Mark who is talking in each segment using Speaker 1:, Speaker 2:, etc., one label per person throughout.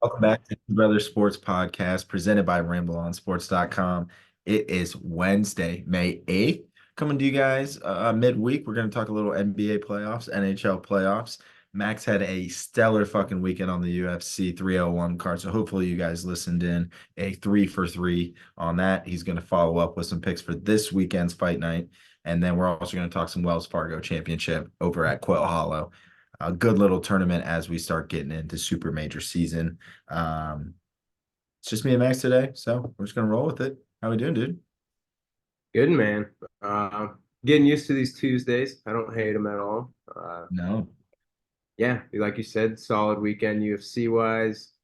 Speaker 1: Welcome back to the Brother Sports Podcast presented by RambleOnSports.com. It is Wednesday, May 8th. Coming to you guys midweek. We're going to talk a little NBA playoffs, NHL playoffs. Max had a stellar fucking weekend on the UFC 301 card. So hopefully you guys listened in a 3 for 3 on that. He's going to follow up with some picks for this weekend's fight night. And then we're also going to talk some Wells Fargo Championship over at Quail Hollow. A good little tournament as we start getting into super major season. It's just me and Max today, so we're just gonna roll with it. How we doing, dude?
Speaker 2: Good man. Getting used to these Tuesdays. I don't hate them at all.
Speaker 1: No.
Speaker 2: Yeah, like you said, solid weekend UFC wise.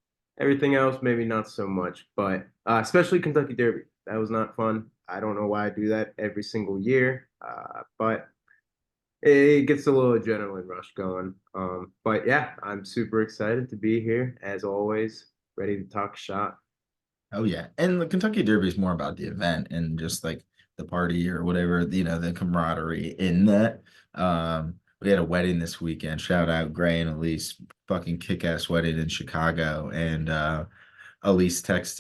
Speaker 2: Everything else, maybe not so much, but especially Kentucky Derby. That was not fun. I don't know why I do that every single year, but it gets a little adrenaline rush going. But yeah, I'm super excited to be here as always, ready to talk shop.
Speaker 1: Oh yeah. And the Kentucky Derby is more about the event and just like the party or whatever, the camaraderie in that. We had a wedding this weekend. Shout out Gray and Elise, fucking kick-ass wedding in Chicago. And Elise texts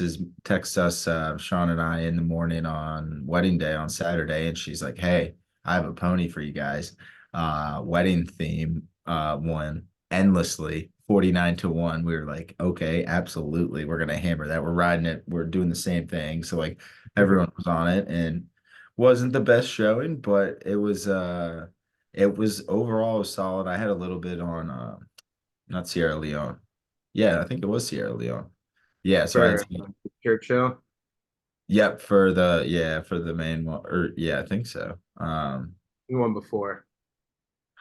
Speaker 1: us, Sean and I, in the morning on wedding day on Saturday, and she's like, "Hey, I have a pony for you guys. Wedding theme, won endlessly, 49-1." We were like, "Okay, absolutely, we're gonna hammer that. We're riding it. We're doing the same thing." So like, everyone was on it, and wasn't the best showing, but it was overall solid. I had a little bit on, not Sierra Leone. Yeah, I think it was Sierra Leone. Yeah, so I had
Speaker 2: For
Speaker 1: some,
Speaker 2: Churchill,
Speaker 1: yep, for the main one, or yeah, I think so.
Speaker 2: the one before.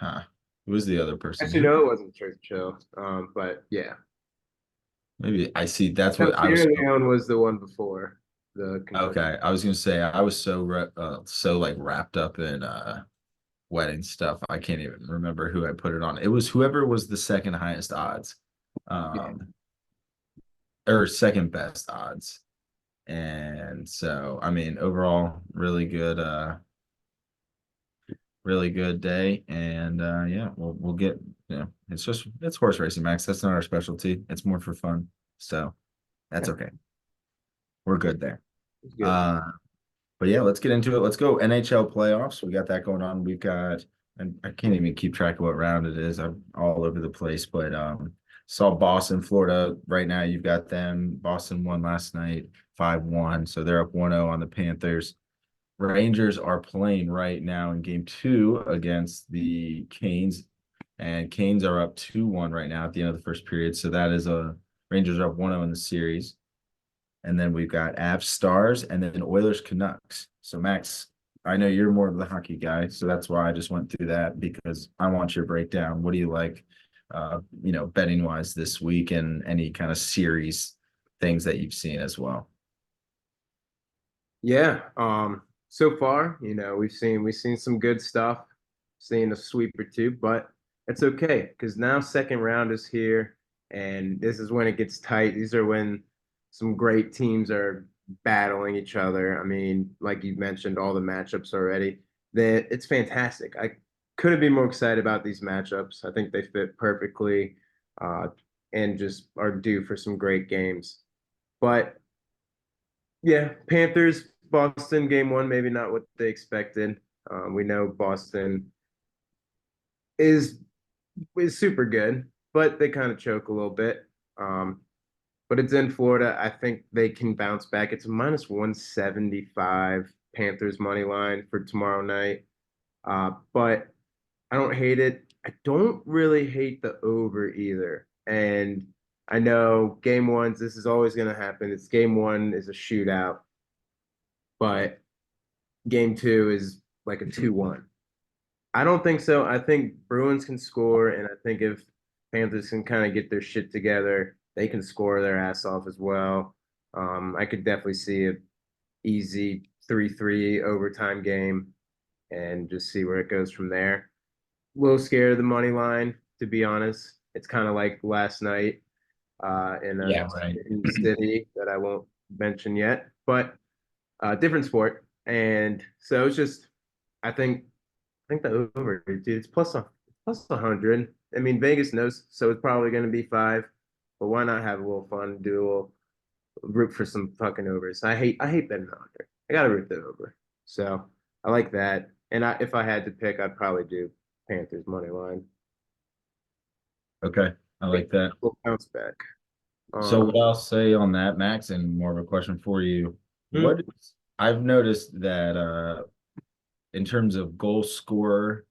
Speaker 1: Who was the other person?
Speaker 2: Actually,
Speaker 1: Who
Speaker 2: no, it wasn't Churchill. But yeah.
Speaker 1: maybe I see that's
Speaker 2: No,
Speaker 1: what I
Speaker 2: Sierra
Speaker 1: was so
Speaker 2: Leone was the one before the Kentucky.
Speaker 1: okay. I was gonna say I was so like wrapped up in wedding stuff. I can't even remember who I put it on. It was whoever was the second highest odds.
Speaker 2: Yeah.
Speaker 1: Um or second best odds. And so I mean overall really good day. And yeah, we'll get it's horse racing, Max. That's not our specialty. It's more for fun. So that's
Speaker 2: Yeah,
Speaker 1: okay. We're good there.
Speaker 2: it's good.
Speaker 1: Uh but yeah, let's get into it. Let's go NHL playoffs. We got that going on. We've got and I can't even keep track of what round it is. I'm all over the place, but saw Boston, Florida right now. You've got them. Boston won last night 5-1. So they're up 1-0 on the Panthers. Rangers are playing right now in game two against the Canes, and Canes are up 2-1 right now at the end of the first period. So that is a Rangers are up 1-0 in the series. And then we've got Avs Stars and then Oilers Canucks. So Max, I know you're more of the hockey guy, so that's why I just went through that because I want your breakdown. What do you like betting wise this week and any kind of series things that you've seen as well?
Speaker 2: Yeah. So far, we've seen some good stuff, seen a sweep or two, but it's okay because now second round is here, and this is when it gets tight. These are when some great teams are battling each other. I mean, like you mentioned, all the matchups already. That it's fantastic. I couldn't be more excited about these matchups. I think they fit perfectly, uh, and just are due for some great games. But yeah, Panthers, Boston game one, maybe not what they expected. We know Boston is is super good, but they kind of choke a little bit. Um, but it's in Florida. I think they can bounce back. It's a minus 175 Panthers money line for tomorrow night. But I don't hate it. I don't really hate the over either. And I know game ones, this is always going to happen. It's game one is a shootout, but game two is like a 2-1. I don't think so. I think Bruins can score, and I think if Panthers can kind of get their shit together, they can score their ass off as well. I could definitely see a easy 3-3 overtime game and just see where it goes from there. A little scared of the money line, to be honest. It's kind of like last night in a
Speaker 1: Yeah, right.
Speaker 2: city that I won't mention yet, but different sport. And so it's just, I think the over, dude, it's plus 100. I mean, Vegas knows, so it's probably going to be five. but why not have a little fun, do a little root for some fucking overs. I hate betting under. I gotta root that over. So I like that. And if I had to pick, I'd probably do Panthers money line.
Speaker 1: Okay, I like that.
Speaker 2: We'll bounce back.
Speaker 1: So what
Speaker 2: Um,
Speaker 1: I'll say on that, Max, and more of a question for you.
Speaker 2: hmm,
Speaker 1: What I've noticed that in terms of goal scorer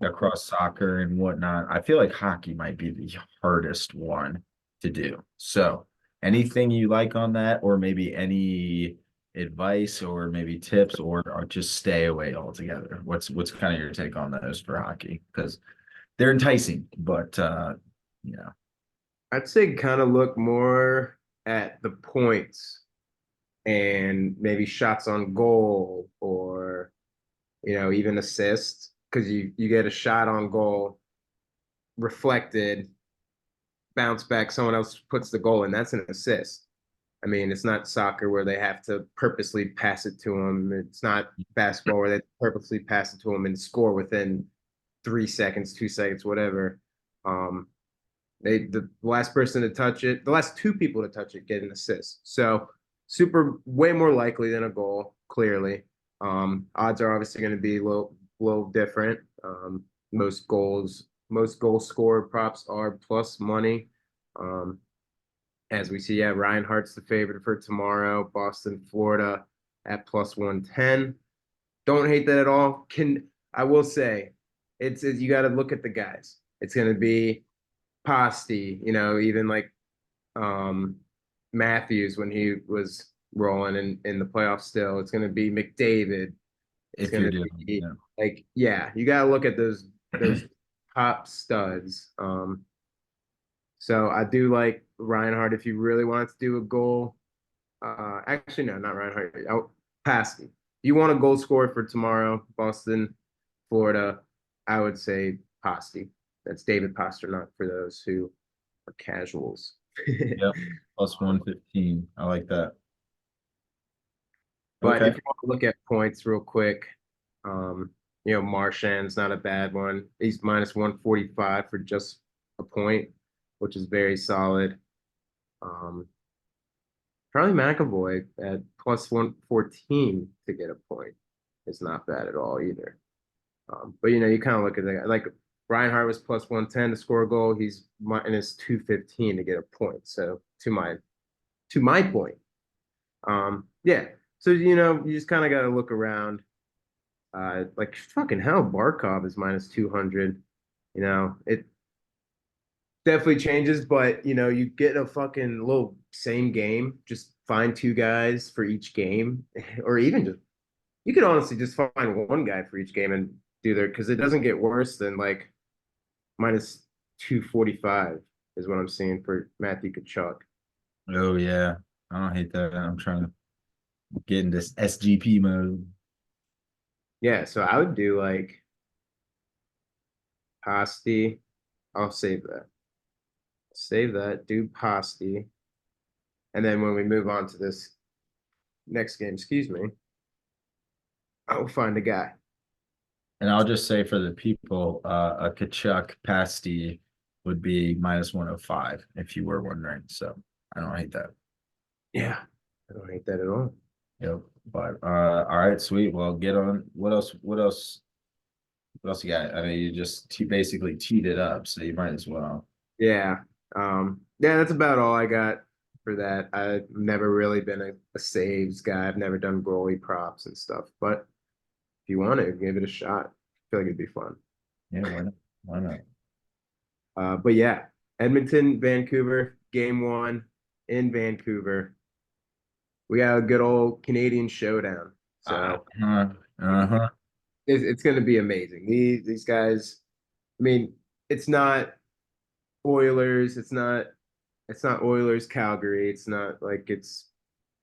Speaker 1: across soccer and whatnot, I feel like hockey might be the hardest one to do. So anything you like on that, or maybe any advice or maybe tips, or just stay away altogether? What's kind of your take on those for hockey? Because they're enticing, but you know,
Speaker 2: I'd say kind of look more at the points and maybe shots on goal or even assists because you get a shot on goal reflected, bounce back, someone else puts the goal in. That's an assist. I mean, it's not soccer where they have to purposely pass it to them. It's not basketball where they purposely pass it to them and score within 3 seconds, 2 seconds, whatever. Um, the last person to touch it, the last two people to touch it get an assist. So super way more likely than a goal, clearly. Odds are obviously going to be a little different. Most goals scored props are plus money. Um, as we see, yeah, Ryan Hart's the favorite for tomorrow. Boston, Florida at plus 110. Don't hate that at all. I will say, it's you got to look at the guys. It's going to be Pasti, even like um, Matthews when he was rolling in the playoffs still. It's going to be McDavid. It's
Speaker 1: if
Speaker 2: going
Speaker 1: you're
Speaker 2: to
Speaker 1: doing,
Speaker 2: be like, yeah, you got to look at those top studs. So I do like Reinhardt if you really want to do a goal. Actually, no, not Reinhardt. Pasti. If you want a goal scorer for tomorrow, Boston, Florida, I would say Pasti. That's David Pastrnak for those who are casuals.
Speaker 1: yep, plus 115. I like that.
Speaker 2: But
Speaker 1: Okay.
Speaker 2: if you want to look at points real quick, Marchand's not a bad one. He's minus 145 for just a point, which is very solid. Um, Charlie McAvoy at plus 114 to get a point is not bad at all either. But you kind of look at that. Like Reinhardt was plus 110 to score a goal. He's minus 215 to get a point. So to my point, yeah. So you just kind of got to look around. Like fucking hell, Barkov is minus 200. It definitely changes, but you get a fucking little same game. Just find two guys for each game, or even just you could honestly just find one guy for each game and do their because it doesn't get worse than like minus 245 is what I'm seeing for Matthew Kachuk.
Speaker 1: Oh yeah, I don't hate that. I'm trying to get in this SGP mode.
Speaker 2: Yeah, so I would do like Pasti. I'll save that. Save that. Do Pasti. And then when we move on to this next game, excuse me, I'll find a guy.
Speaker 1: And I'll just say for the people, a Kachuk pasty would be minus 105 if you were wondering. So I don't hate that.
Speaker 2: Yeah, I don't hate that at all.
Speaker 1: Yep. But all right, sweet. Well, get on. What else? What else? What else you got? I mean, you just basically teed it up, so you might as well.
Speaker 2: Yeah. Yeah, that's about all I got for that. I've never really been a saves guy. I've never done goalie props and stuff. But if you want to, give it a shot. I feel like it'd be fun.
Speaker 1: Yeah, why not? Why not?
Speaker 2: But yeah, Edmonton, Vancouver, game one in Vancouver. We got a good old Canadian showdown. So
Speaker 1: Uh-huh. Uh-huh.
Speaker 2: it's going to be amazing. These guys, I mean, it's not Oilers. It's not Oilers, Calgary. It's not like I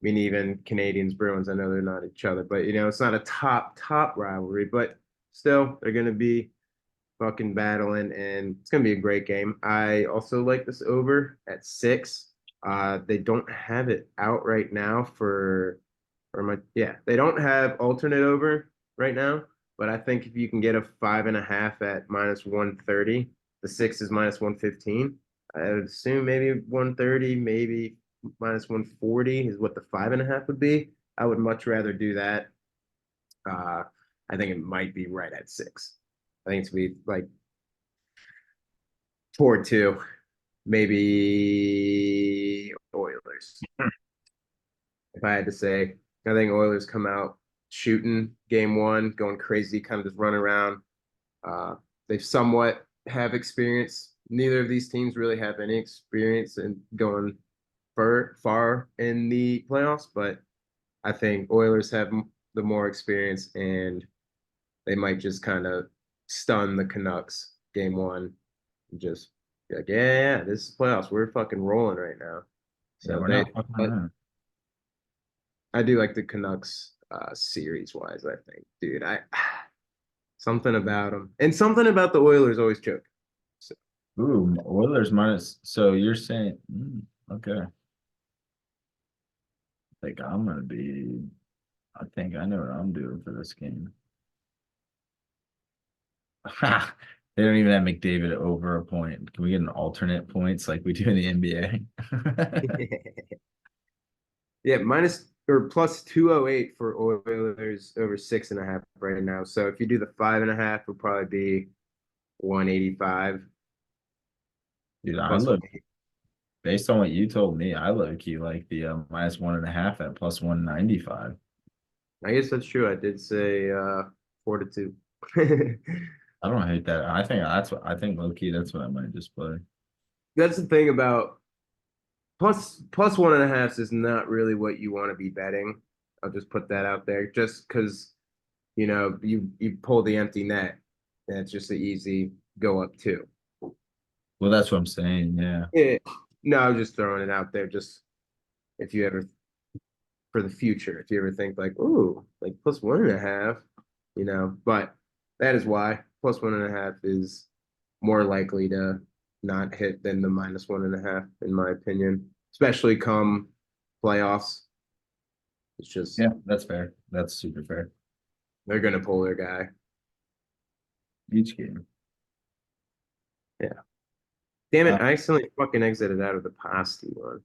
Speaker 2: mean, even Canadians, Bruins, I know they're not each other, but it's not a top rivalry, but still they're gonna be fucking battling and it's gonna be a great game. I also like this over at 6. They don't have it out right now they don't have alternate over right now, but I think if you can get a 5.5 at minus 130, the 6 is minus 115. I would assume maybe 130, maybe minus 140 is what the 5.5 would be. I would much rather do that. Uh, I think it might be right at 6. I think it's be like 4-2, maybe Oilers. If I had to say, I think Oilers come out shooting game one, going crazy, kind of just running around. Uh, they've somewhat have experience. Neither of these teams really have any experience in going far in the playoffs, but I think Oilers have the more experience, and they might just kind of stun the Canucks game one. And just be like, yeah, this is playoffs. We're fucking rolling right now.
Speaker 1: Yeah,
Speaker 2: So
Speaker 1: we're
Speaker 2: they,
Speaker 1: not fucking
Speaker 2: but
Speaker 1: around.
Speaker 2: I do like the Canucks series wise. I think, dude, I something about them and something about the Oilers always choke. So
Speaker 1: Ooh, Oilers minus. So you're saying, okay. Like I'm gonna be. I think I know what I'm doing for this game. They don't even have McDavid over a point. Can we get an alternate points like we do in the NBA?
Speaker 2: yeah, minus or plus 208 for Oilers over 6.5 right now. So if you do the 5.5, it'll probably be 185
Speaker 1: Dude, I
Speaker 2: plus
Speaker 1: look
Speaker 2: 180.
Speaker 1: based on what you told me, I low key like the minus 1.5 at plus 195.
Speaker 2: I guess that's true. I did say 4-2.
Speaker 1: I don't hate that. I think low key that's what I might just play.
Speaker 2: That's the thing about plus 1.5 is not really what you want to be betting. I'll just put that out there just because you pull the empty net and it's just an easy go up two.
Speaker 1: Well, that's what I'm saying. Yeah.
Speaker 2: Yeah. No, I was just throwing it out there just if you ever for the future, if you ever think like, ooh, like plus 1.5, but that is why plus 1.5 is more likely to not hit than the minus 1.5, in my opinion, especially come playoffs. It's just
Speaker 1: Yeah, that's fair. That's super fair.
Speaker 2: they're gonna pull their guy.
Speaker 1: Each game.
Speaker 2: Yeah. Damn
Speaker 1: Uh,
Speaker 2: it, I accidentally fucking exited out of the pasty one.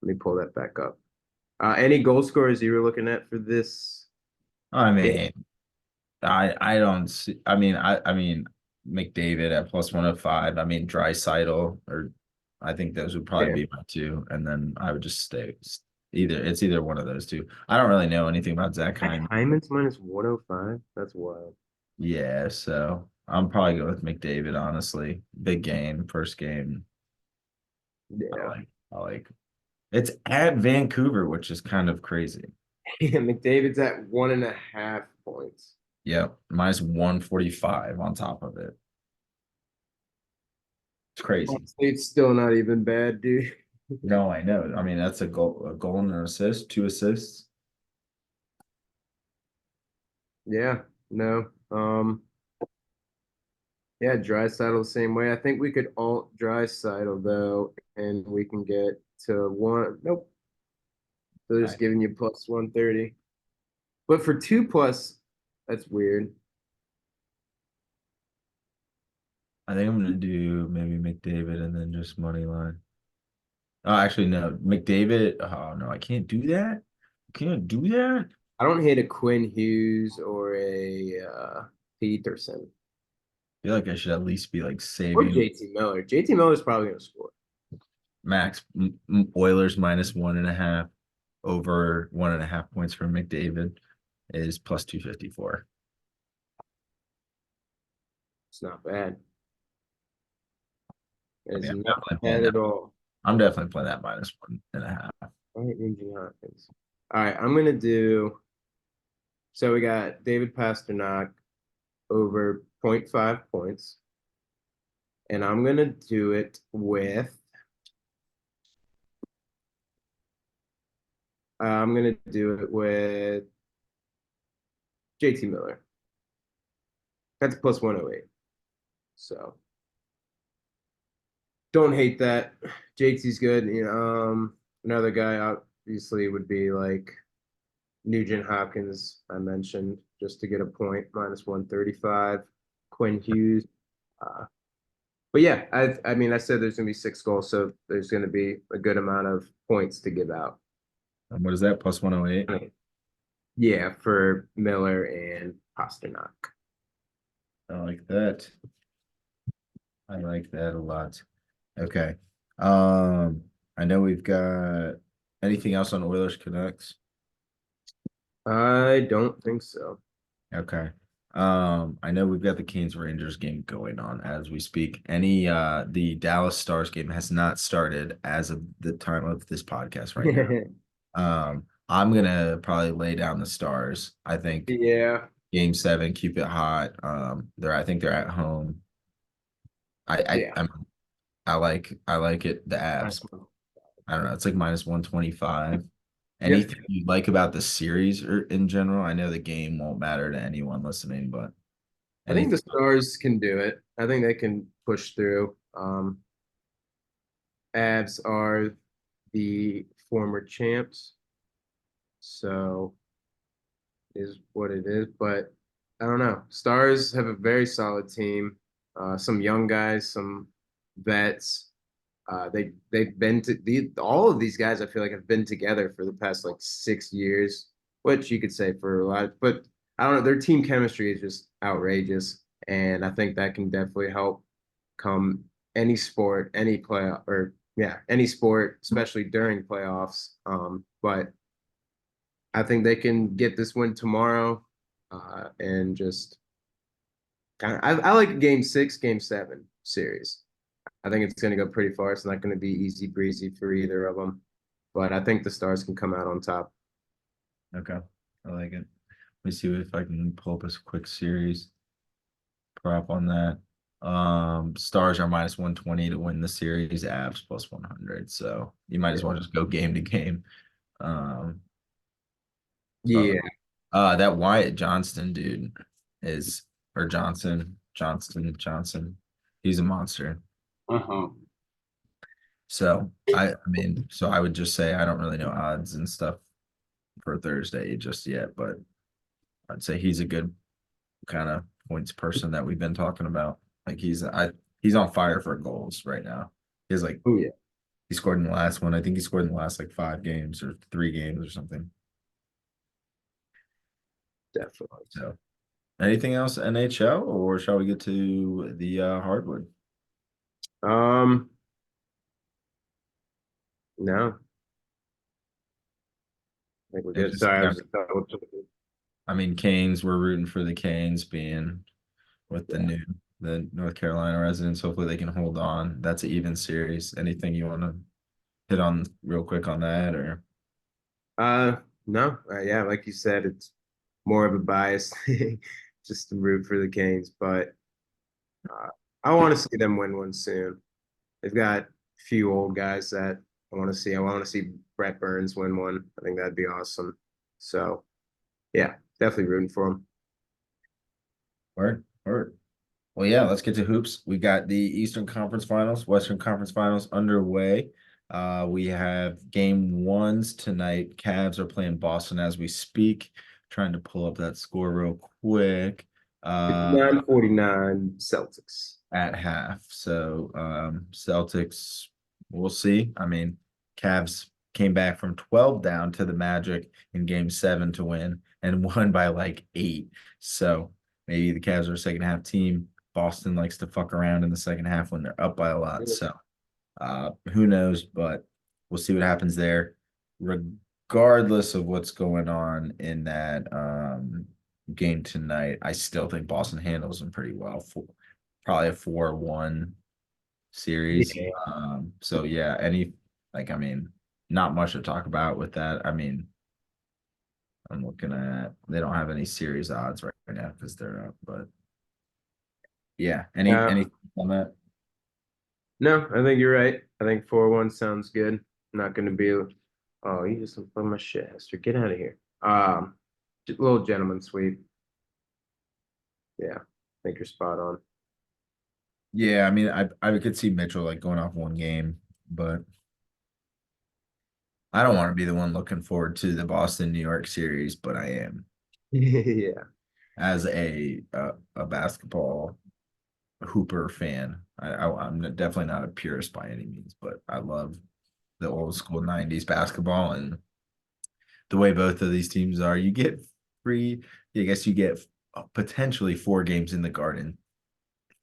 Speaker 2: Let me pull that back up. Any goal scorers you were looking at for this
Speaker 1: I
Speaker 2: game?
Speaker 1: mean, I don't see. I mean McDavid at plus 105. I mean Drysaitel or I think those would probably
Speaker 2: Yeah.
Speaker 1: be my two, and then I would just stay either one of those two. I don't really know anything about Zach
Speaker 2: Zach
Speaker 1: Hyman.
Speaker 2: Hyman's minus 105. That's wild.
Speaker 1: Yeah, so I'm probably go with McDavid. Honestly, big game, first game. I
Speaker 2: Yeah.
Speaker 1: like. I like. It's at Vancouver, which is kind of crazy.
Speaker 2: Yeah, McDavid's at 1.5 points.
Speaker 1: Yep, minus 145 on top of it. It's crazy.
Speaker 2: Honestly, it's still not even bad, dude.
Speaker 1: No, I know. I mean, that's a goal and an assist, two assists.
Speaker 2: Yeah, no. Yeah, Drysdale the same way. I think we could alt Drysdale though, and we can get to one. Nope. They're
Speaker 1: I,
Speaker 2: just giving you plus 130. But for two plus, that's weird.
Speaker 1: I think I'm gonna do maybe McDavid and then just money line. Oh, actually, no, McDavid. Oh no, I can't do that. I can't do that.
Speaker 2: I don't hate a Quinn Hughes or a Peterson
Speaker 1: I feel like I should at least be like
Speaker 2: or
Speaker 1: saving
Speaker 2: JT Miller. JT Miller's probably gonna score.
Speaker 1: max Oilers minus 1.5 over 1.5 points for McDavid is plus 254.
Speaker 2: It's not bad.
Speaker 1: I
Speaker 2: It's
Speaker 1: mean,
Speaker 2: not bad at all.
Speaker 1: I'm definitely playing that minus 1.5.
Speaker 2: All right, Andrew Hopkins. All right, I'm gonna do. So we got David Pasternak over zero point 0.5 points, and I'm gonna do it with. I'm gonna do it with JT Miller. That's plus 108. So don't hate that. JT's good. Another guy obviously would be like Nugent Hopkins. I mentioned just to get a point minus 135. Quinn Hughes. Uh, But yeah, I mean I said there's gonna be 6 goals, so there's gonna be a good amount of points to give out.
Speaker 1: And what is that? Plus 108?
Speaker 2: Yeah, for Miller and Pasternak.
Speaker 1: I like that. I like that a lot. Okay. Um, I know we've got anything else on Oilers Canucks?
Speaker 2: I don't think so.
Speaker 1: Okay. I know we've got the Canes Rangers game going on as we speak. The Dallas Stars game has not started as of the time of this podcast right now. I'm gonna probably lay down the Stars. I think
Speaker 2: Yeah,
Speaker 1: game seven, keep it hot. I think they're at home. I I
Speaker 2: yeah.
Speaker 1: I'm, I like it, the Avs. I don't know, it's like minus 125.
Speaker 2: Yep.
Speaker 1: Anything you like about the series or in general? I know the game won't matter to anyone listening, but
Speaker 2: I think the
Speaker 1: anything.
Speaker 2: Stars can do it. I think they can push through. Avs are the former champs, so is what it is. But I don't know. Stars have a very solid team. Some young guys, some vets. They've been to all of these guys. I feel like have been together for the past like 6 years, which you could say for a lot. But I don't know. Their team chemistry is just outrageous, and I think that can definitely help come any sport, any playoff, or yeah, any sport, especially during playoffs. But I think they can get this win tomorrow, and just kind of. I like a game six, game seven series. I think it's going to go pretty far. It's not going to be easy breezy for either of them, but I think the Stars can come out on top.
Speaker 1: Okay. I like it. Let me see if I can pull up a quick series prop on that. Stars are minus 120 to win the series, Avs plus 100. So you might as well just go game to game. Um, but
Speaker 2: Yeah.
Speaker 1: that Wyatt Johnston dude is or Johnson. He's a monster.
Speaker 3: Uh-huh.
Speaker 1: So so I would just say I don't really know odds and stuff for Thursday just yet, but I'd say he's a good kind of points person that we've been talking about. Like he's on fire for goals right now. He's like
Speaker 2: Oh yeah,
Speaker 1: he scored in the last one. I think he scored in the last like 5 games or 3 games or something.
Speaker 2: definitely.
Speaker 1: So anything else NHL or shall we get to the hardwood?
Speaker 2: Um, no, I think we're good. Sorry, I
Speaker 1: Interesting.
Speaker 2: was just double checking.
Speaker 1: I mean, Canes, we're rooting for the Canes being with
Speaker 2: Yeah.
Speaker 1: the North Carolina residents. Hopefully they can hold on. That's an even series. Anything you want to hit on real quick on that or
Speaker 2: No, yeah, like you said, it's more of a bias just to root for the Canes, but uh, I want to see them win one soon. They've got a few old guys that I want to see. I want to see Brett Burns win one. I think that'd be awesome. So yeah, definitely rooting for them.
Speaker 1: word. Well, yeah, let's get to hoops. We got the Eastern Conference Finals, Western Conference Finals underway. We have game ones tonight. Cavs are playing Boston as we speak. Trying to pull up that score real quick.
Speaker 2: 59-49 Celtics.
Speaker 1: At half. So Celtics, we'll see. I mean, Cavs came back from 12 down to the Magic in game seven to win and won by like 8. So maybe the Cavs are a second half team. Boston likes to fuck around in the second half when they're up by a lot. So who knows? But we'll see what happens there. Regardless of what's going on in that game tonight, I still think Boston handles them pretty well. Probably a 4-1 series.
Speaker 2: Yeah.
Speaker 1: So yeah, I mean, not much to talk about with that. I mean, I'm looking at they don't have any series odds right now because they're up, but yeah, any on that?
Speaker 2: No, I think you're right. I think 4-1 sounds good. Not going to be. Oh, you just unplugged my shit, Hester. Get out of here. Little gentleman sweep. Yeah, I think you're spot on.
Speaker 1: Yeah, I mean, I could see Mitchell like going off one game, but I don't want to be the one looking forward to the Boston New York series, but I am
Speaker 2: Yeah.
Speaker 1: as a basketball hooper fan. I'm definitely not a purist by any means, but I love the old school '90s basketball and the way both of these teams are. You get free, I guess you get potentially 4 games in the Garden,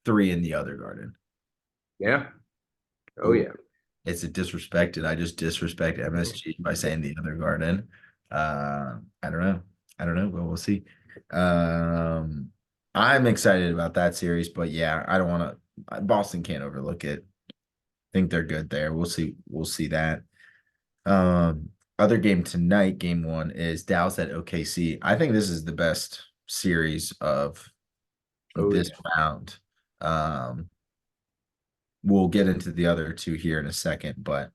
Speaker 1: 3 in the other Garden.
Speaker 2: Yeah. Oh
Speaker 1: Ooh,
Speaker 2: yeah.
Speaker 1: it's a disrespected. I just disrespect MSG by saying the other Garden. I don't know. I don't know, but we'll see. Um, I'm excited about that series, but yeah, I don't want to. Boston can't overlook it. Think they're good there. We'll see. We'll see that. Other game tonight, game one is Dallas at OKC. I think this is the best series of
Speaker 2: Oh
Speaker 1: this
Speaker 2: yeah.
Speaker 1: round. Um, we'll get into the other two here in a second, but it's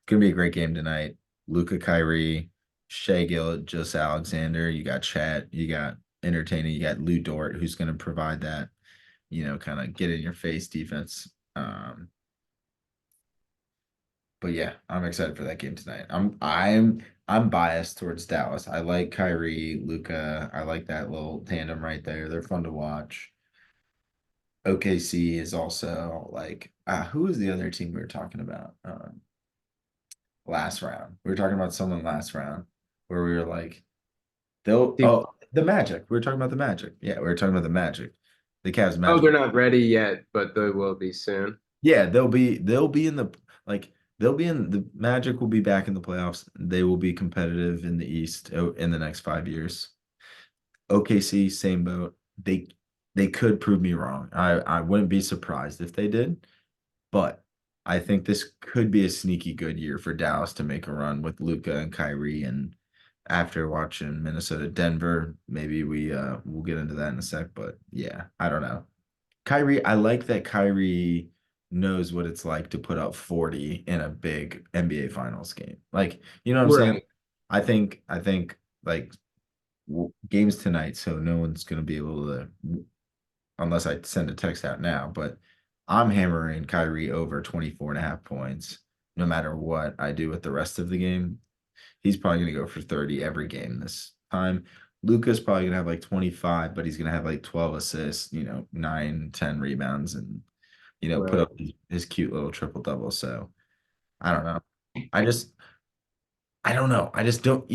Speaker 1: gonna be a great game tonight. Luca Kyrie, Shea Gill, Just Alexander. You got Chat. You got entertaining. You got Lou Dort, who's gonna provide that, kind of get in your face defense. But yeah, I'm excited for that game tonight. I'm biased towards Dallas. I like Kyrie, Luca. I like that little tandem right there. They're fun to watch. OKC is also like who is the other team we were talking about last round? We were talking about someone last round where we were like they'll
Speaker 2: Team-
Speaker 1: oh the Magic. We were talking about the Magic. Yeah, we were talking about the Magic. The Cavs
Speaker 2: Oh,
Speaker 1: Magic.
Speaker 2: they're not ready yet, but they will be soon.
Speaker 1: Yeah, they'll be in the like they'll be in the Magic will be back in the playoffs. They will be competitive in the East in the next 5 years. OKC, same boat. They could prove me wrong. I wouldn't be surprised if they did, but I think this could be a sneaky good year for Dallas to make a run with Luca and Kyrie. And after watching Minnesota Denver, maybe we'll get into that in a sec. But yeah, I don't know. Kyrie, I like that Kyrie knows what it's like to put up 40 in a big NBA Finals game. Like, you know what I'm saying?
Speaker 2: Right.
Speaker 1: I think like games tonight, so no one's gonna be able to unless I send a text out now, but I'm hammering Kyrie over 24 and a half points no matter what I do with the rest of the game. He's probably gonna go for 30 every game this time. Luca's probably gonna have like 25, but he's gonna have like 12 assists, 9, 10 rebounds, and put
Speaker 2: Right.
Speaker 1: up his cute little triple double. So I don't know. I just I don't know. I just don't,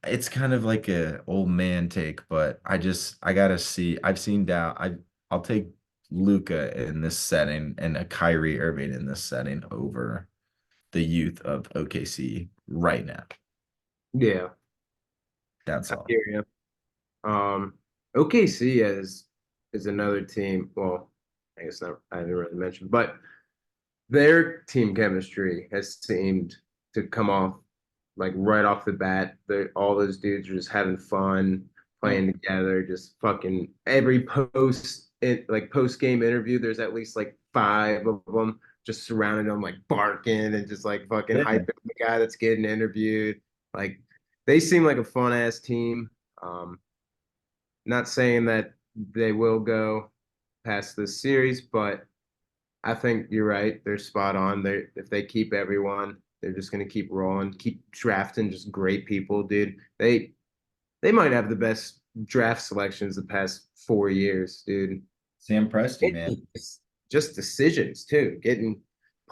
Speaker 1: it's kind of like a old man take, but I gotta see. I've seen Dow. I'll take Luca in this setting and a Kyrie Irving in this setting over the youth of OKC right now.
Speaker 2: Yeah.
Speaker 1: That's
Speaker 2: I
Speaker 1: all.
Speaker 2: hear you. OKC is another team. Well, I guess not. I didn't really mention, but their team chemistry has seemed to come off like right off the bat. All those dudes are just having fun,
Speaker 1: Yeah.
Speaker 2: playing together, just fucking every post game interview. There's at least like five of them just surrounding them, like barking and just like fucking
Speaker 1: Yeah.
Speaker 2: hyping the guy that's getting interviewed. Like they seem like a fun ass team. Um, Not saying that they will go past this series, but I think you're right. They're spot on. If they keep everyone, they're just gonna keep rolling, keep drafting just great people, dude. They might have the best draft selections the past 4 years, dude.
Speaker 1: Sam Presti, man.
Speaker 2: It's just decisions too. Getting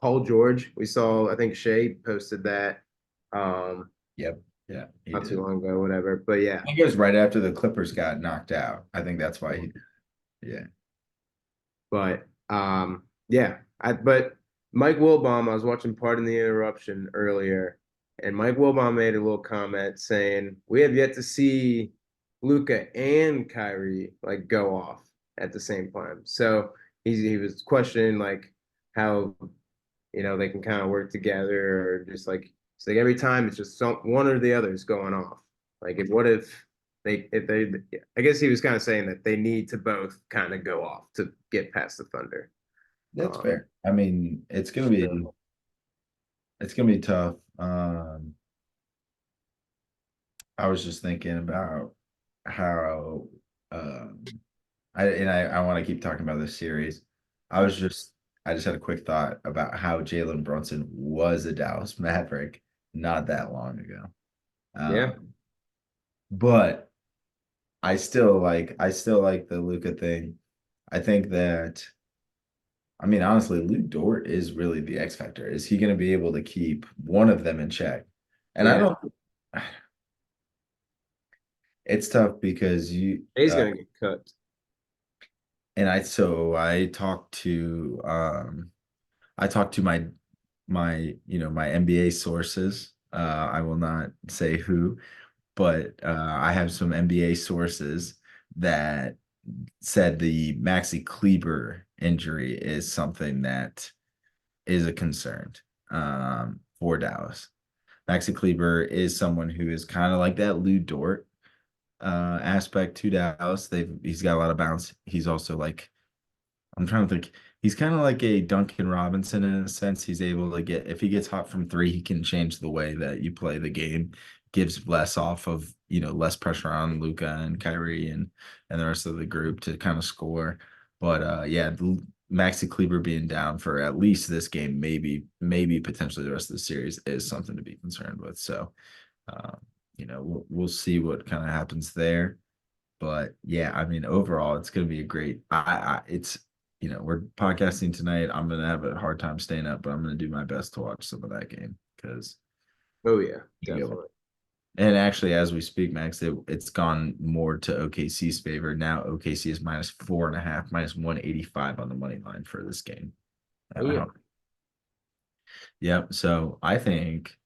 Speaker 2: Paul George, we saw. I think Shea posted that um
Speaker 1: Yep. Yeah, he
Speaker 2: not too
Speaker 1: did.
Speaker 2: long ago, whatever. But yeah,
Speaker 1: I guess right after the Clippers got knocked out. I think that's why he did. Yeah.
Speaker 2: Yeah, but Mike Wilbon, I was watching Pardon the Interruption earlier, and Mike Wilbon made a little comment saying we have yet to see Luca and Kyrie like go off at the same time. So he was questioning like how they can kind of work together or just like it's like every time it's just one or the other is going off. Like if they I guess he was kind of saying that they need to both kind of go off to get past the Thunder.
Speaker 1: That's
Speaker 2: Um,
Speaker 1: fair. I mean,
Speaker 2: so,
Speaker 1: it's gonna be tough. I was just thinking about how I want to keep talking about this series. I was just I just had a quick thought about how Jalen Brunson was a Dallas Maverick not that long ago.
Speaker 2: yeah,
Speaker 1: But I still like the Luca thing. I think that I mean, honestly, Luke Dort is really the X factor. Is he going to be able to keep one of them in check? And I
Speaker 2: Yeah,
Speaker 1: don't. It's tough because
Speaker 2: he's gonna get cut.
Speaker 1: I I talked to my NBA sources. I will not say who, but I have some NBA sources that said the Maxi Kleber injury is something that is a concern for Dallas. Maxi Kleber is someone who is kind of like that Lou Dort aspect to Dallas. He's got a lot of bounce. He's also like I'm trying to think. He's kind of like a Duncan Robinson in a sense. He's able to get, if he gets hot from three, he can change the way that you play the game, gives less off of, less pressure on Luca and Kyrie and the rest of the group to kind of score. But yeah, Maxi Kleber being down for at least this game, maybe potentially the rest of the series is something to be concerned with. So, uh, we'll see what kind of happens there. But yeah, I mean, overall, it's going to be a great. It's we're podcasting tonight. I'm going to have a hard time staying up, but I'm going to do my best to watch some of that game because
Speaker 2: Oh yeah,
Speaker 1: you know.
Speaker 2: definitely.
Speaker 1: And actually, as we speak, Max, it's gone more to OKC's favor now. OKC is -4.5, -185 on the money line for this game at
Speaker 2: Oh yeah.
Speaker 1: home. Yep. So I think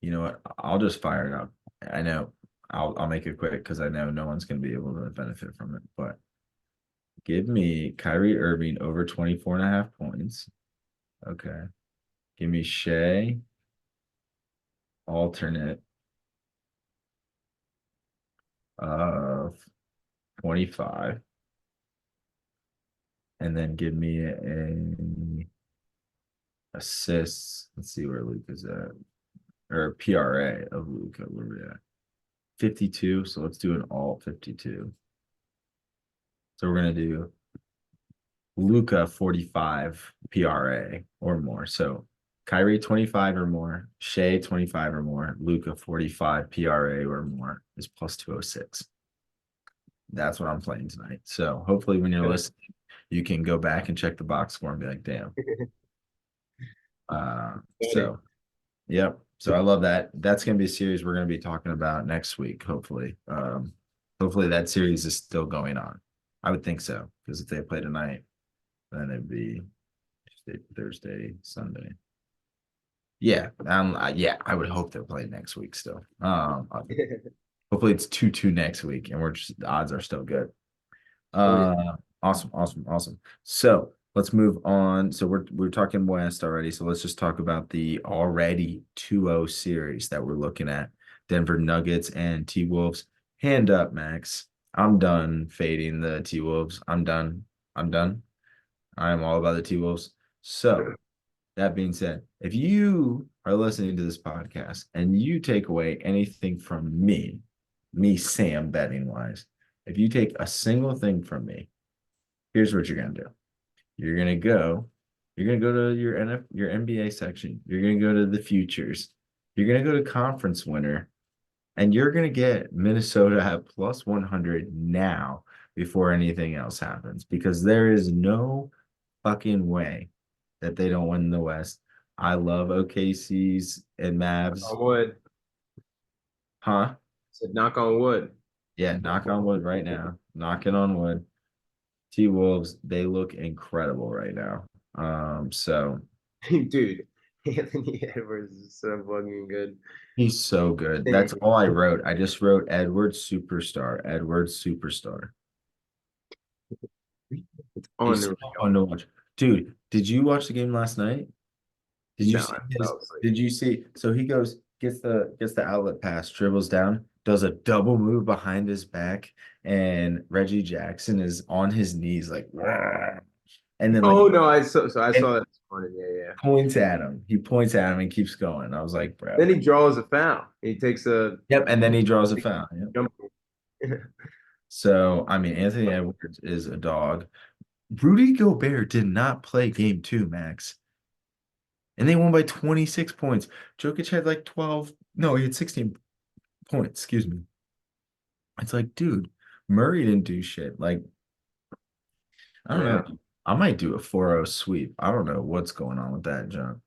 Speaker 1: you know what? I'll just fire it up. I know I'll make it quick because I know no one's going to be able to benefit from it, but. Give me Kyrie Irving over 24.5 points. Okay. Give me Shea alternate of 25. And then give me a assists. Let's see where Luke is at. Or PRA of Luke. Where we at? 52. So let's do an alt 52. So we're gonna do Luca 45 PRA or more. So Kyrie 25 or more, Shea 25 or more, Luca 45 PRA or more is plus 206. That's what I'm playing tonight. So hopefully when you're listening, you can go back and check the box score and be like, damn.
Speaker 2: Funny.
Speaker 1: So yep. So I love that. That's gonna be a series we're gonna be talking about next week, hopefully. Hopefully that series is still going on. I would think so, because if they play tonight, then it'd be Tuesday, Thursday, Sunday. Yeah, yeah, I would hope they'll play next week still. Hopefully it's 2-2 next week, and the odds are still good.
Speaker 2: Oh yeah.
Speaker 1: Awesome, awesome, awesome. So let's move on. So we're talking West already. So let's just talk about the already 2-0 series that we're looking at. Denver Nuggets and T-Wolves. Hand up, Max. I'm done fading the T-Wolves. I'm done. I'm done. I'm all about the T-Wolves. So that being said, if you are listening to this podcast and you take away anything from me, Sam, betting wise, if you take a single thing from me, here's what you're gonna do. You're gonna go, you're gonna go to your NBA section. You're gonna go to the futures. You're gonna go to conference winner, and you're gonna get Minnesota at plus 100 now before anything else happens because there is no fucking way that they don't win the West. I love OKC's and Mavs.
Speaker 2: On wood.
Speaker 1: Huh?
Speaker 2: Said knock on wood.
Speaker 1: Yeah, knock on wood right now. Knocking on wood. T Wolves, they look incredible right now. So
Speaker 2: Dude, Anthony Edwards is so fucking good.
Speaker 1: he's so good. That's all I wrote. I just wrote Edwards superstar. Edwards superstar.
Speaker 2: It's
Speaker 1: He's so
Speaker 2: unreal.
Speaker 1: fun to watch. Dude, did you watch the game last night? Did you
Speaker 2: No,
Speaker 1: see
Speaker 2: I
Speaker 1: his?
Speaker 2: fell asleep.
Speaker 1: Did you see? So he goes, gets the outlet pass, dribbles down, does a double move behind his back, and Reggie Jackson is on his knees like, "Rah," and then like
Speaker 2: Oh no, I
Speaker 1: and
Speaker 2: saw that this morning. Yeah, yeah.
Speaker 1: points at him. He points at him and keeps going. I was like,
Speaker 2: Then
Speaker 1: bro.
Speaker 2: he draws a foul. He takes a
Speaker 1: Yep. And then he draws a foul. Yep.
Speaker 2: jump.
Speaker 1: So I mean, Anthony Edwards is a dog. Rudy Gobert did not play game two, Max. And they won by 26 points. Jokic had like 12. No, he had 16 points. Excuse me. It's like, dude, Murray didn't do shit. Like, I don't
Speaker 2: Yeah.
Speaker 1: know. I might do a 4-0 sweep. I don't know what's going on with that, John.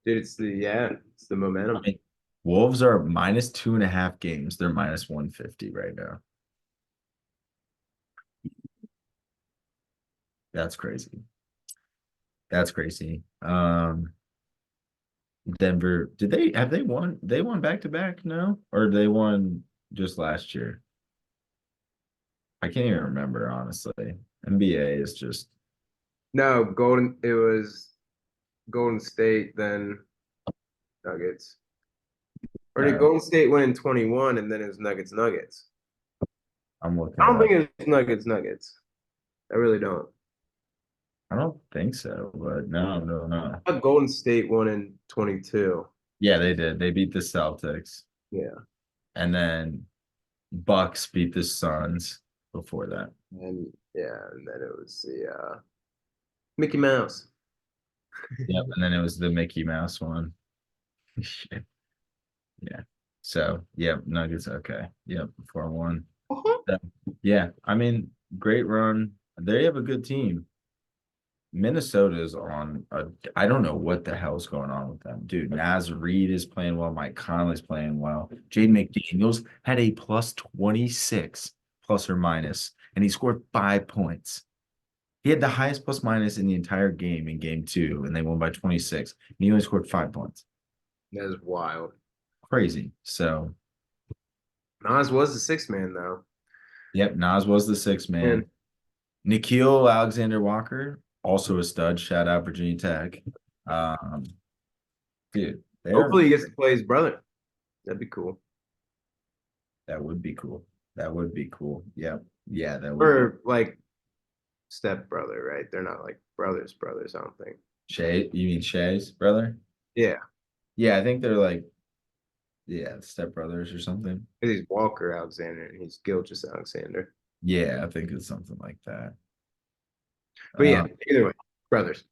Speaker 2: Dude, it's the
Speaker 1: I
Speaker 2: momentum.
Speaker 1: mean, Wolves are minus 2.5 games. They're minus 150 right now. That's crazy. That's crazy. Denver, did they have they won? They won back to back? No, or they won just last year? I can't even remember honestly. NBA is just
Speaker 2: No, it was Golden State, then Nuggets. Or did
Speaker 1: no.
Speaker 2: Golden State win in 21 and then it was Nuggets?
Speaker 1: I'm looking
Speaker 2: I
Speaker 1: it
Speaker 2: don't think
Speaker 1: up.
Speaker 2: it was Nuggets. I really don't.
Speaker 1: I don't think so, but no, no, no.
Speaker 2: I thought Golden State won in 22.
Speaker 1: Yeah, they did. They beat the Celtics,
Speaker 2: Yeah.
Speaker 1: and then Bucks beat the Suns before that.
Speaker 2: And then it was the Mickey Mouse.
Speaker 1: Yep, and then it was the Mickey Mouse one. Shit. Yeah. So, yep, Nuggets. Okay. Yep, 4-1. So, yeah, I mean, great run. They have a good team. Minnesota's on a, I don't know what the hell's going on with them. Dude, Naz Reid is playing well. Mike Conley's playing well. Jaden McDaniels had a plus 26, plus or minus, and he scored 5 points. He had the highest plus minus in the entire game in game two, and they won by 26. And he only scored 5 points.
Speaker 2: That is wild.
Speaker 1: Crazy. So,
Speaker 2: Nas was the sixth man though.
Speaker 1: yep, Nas was the sixth
Speaker 2: And
Speaker 1: man. Nikhil Alexander Walker, also a stud. Shout out Virginia Tech. Um, dude, they're
Speaker 2: hopefully he gets to play his brother. That'd be cool.
Speaker 1: that would be cool. That would be cool. Yeah. Yeah, that would be
Speaker 2: Or like step brother, right? They're not like brothers, I don't think.
Speaker 1: Shay. You mean Shay's brother?
Speaker 2: Yeah.
Speaker 1: Yeah, I think they're like, yeah, stepbrothers or something.
Speaker 2: 'Cause he's Walker Alexander and he's Gilgis Alexander.
Speaker 1: Yeah, I think it's something like that.
Speaker 2: But yeah,
Speaker 1: Uh,
Speaker 2: either way, brothers.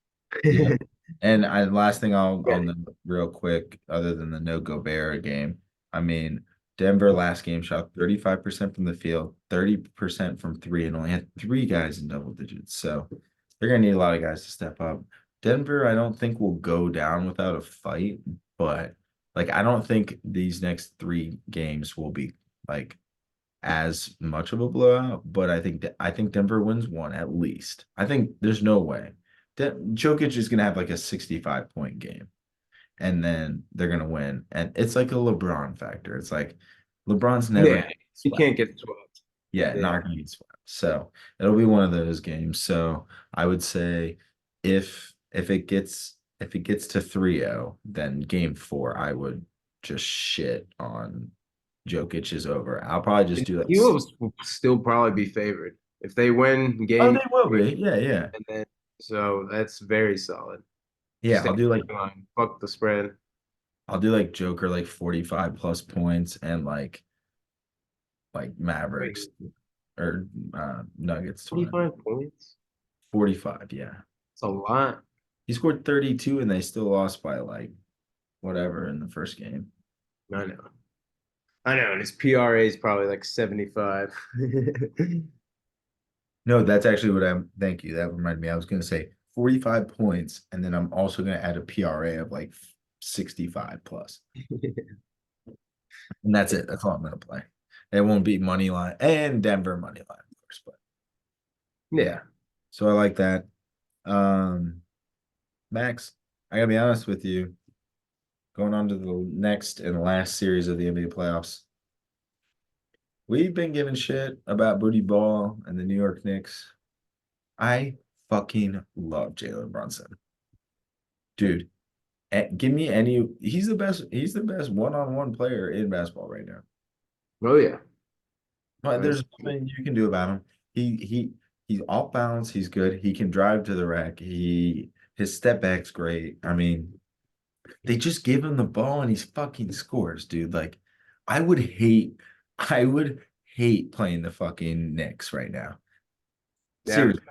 Speaker 1: yeah. And last thing I'll on the real quick, other than the no Gobert game, I mean, Denver last game shot 35% from the field, 30% from three, and only had three guys in double digits. So they're gonna need a lot of guys to step up. Denver, I don't think will go down without a fight, but like I don't think these next three games will be like as much of a blowout, but I think Denver wins one at least. I think there's no way. Jokic is gonna have like a 65-point game, and then they're gonna win. And it's like a LeBron factor. It's like LeBron's never
Speaker 2: Yeah,
Speaker 1: gonna get
Speaker 2: you
Speaker 1: swept.
Speaker 2: can't get swept.
Speaker 1: Yeah,
Speaker 2: Yeah.
Speaker 1: not gonna get swept. So it'll be one of those games. So I would say if it gets to 3-0, then game four, I would just shit on Jokic is over. I'll probably just do like
Speaker 2: You will still probably be favored if they win
Speaker 1: oh,
Speaker 2: game
Speaker 1: they will
Speaker 2: three,
Speaker 1: be. Yeah, yeah.
Speaker 2: and then so that's very solid.
Speaker 1: Yeah,
Speaker 2: Stay on, fuck the spread.
Speaker 1: I'll do like Joker like 45 plus points and like
Speaker 2: Wait,
Speaker 1: Mavericks or Nuggets to win.
Speaker 2: 25 points?
Speaker 1: 45, yeah.
Speaker 2: It's a lot.
Speaker 1: He scored 32 and they still lost by like whatever in the first game.
Speaker 2: I know. I know, and his PRA is probably like 75.
Speaker 1: No, that's actually what I'm thank you. That reminded me. I was gonna say 45 points, and then I'm also gonna add a PRA of like 65 plus. And that's it. That's all I'm gonna play. It won't be money line and Denver money line, of course, but yeah.
Speaker 2: Yeah.
Speaker 1: So I like that. Um Max, I gotta be honest with you. Going on to the next and last series of the NBA playoffs. We've been giving shit about Booty Ball and the New York Knicks. I fucking love Jalen Brunson. Dude, give me any he's the best one-on-one player in basketball right now.
Speaker 2: Oh yeah.
Speaker 1: But
Speaker 2: That's
Speaker 1: there's nothing you can do about him. He's off balance, he's good. He can drive to the rack. His step back's great. I mean, they just give him the ball and he's fucking scores, dude. Like, I would hate, I would hate playing the fucking Knicks right now.
Speaker 2: yeah.
Speaker 1: Seriously,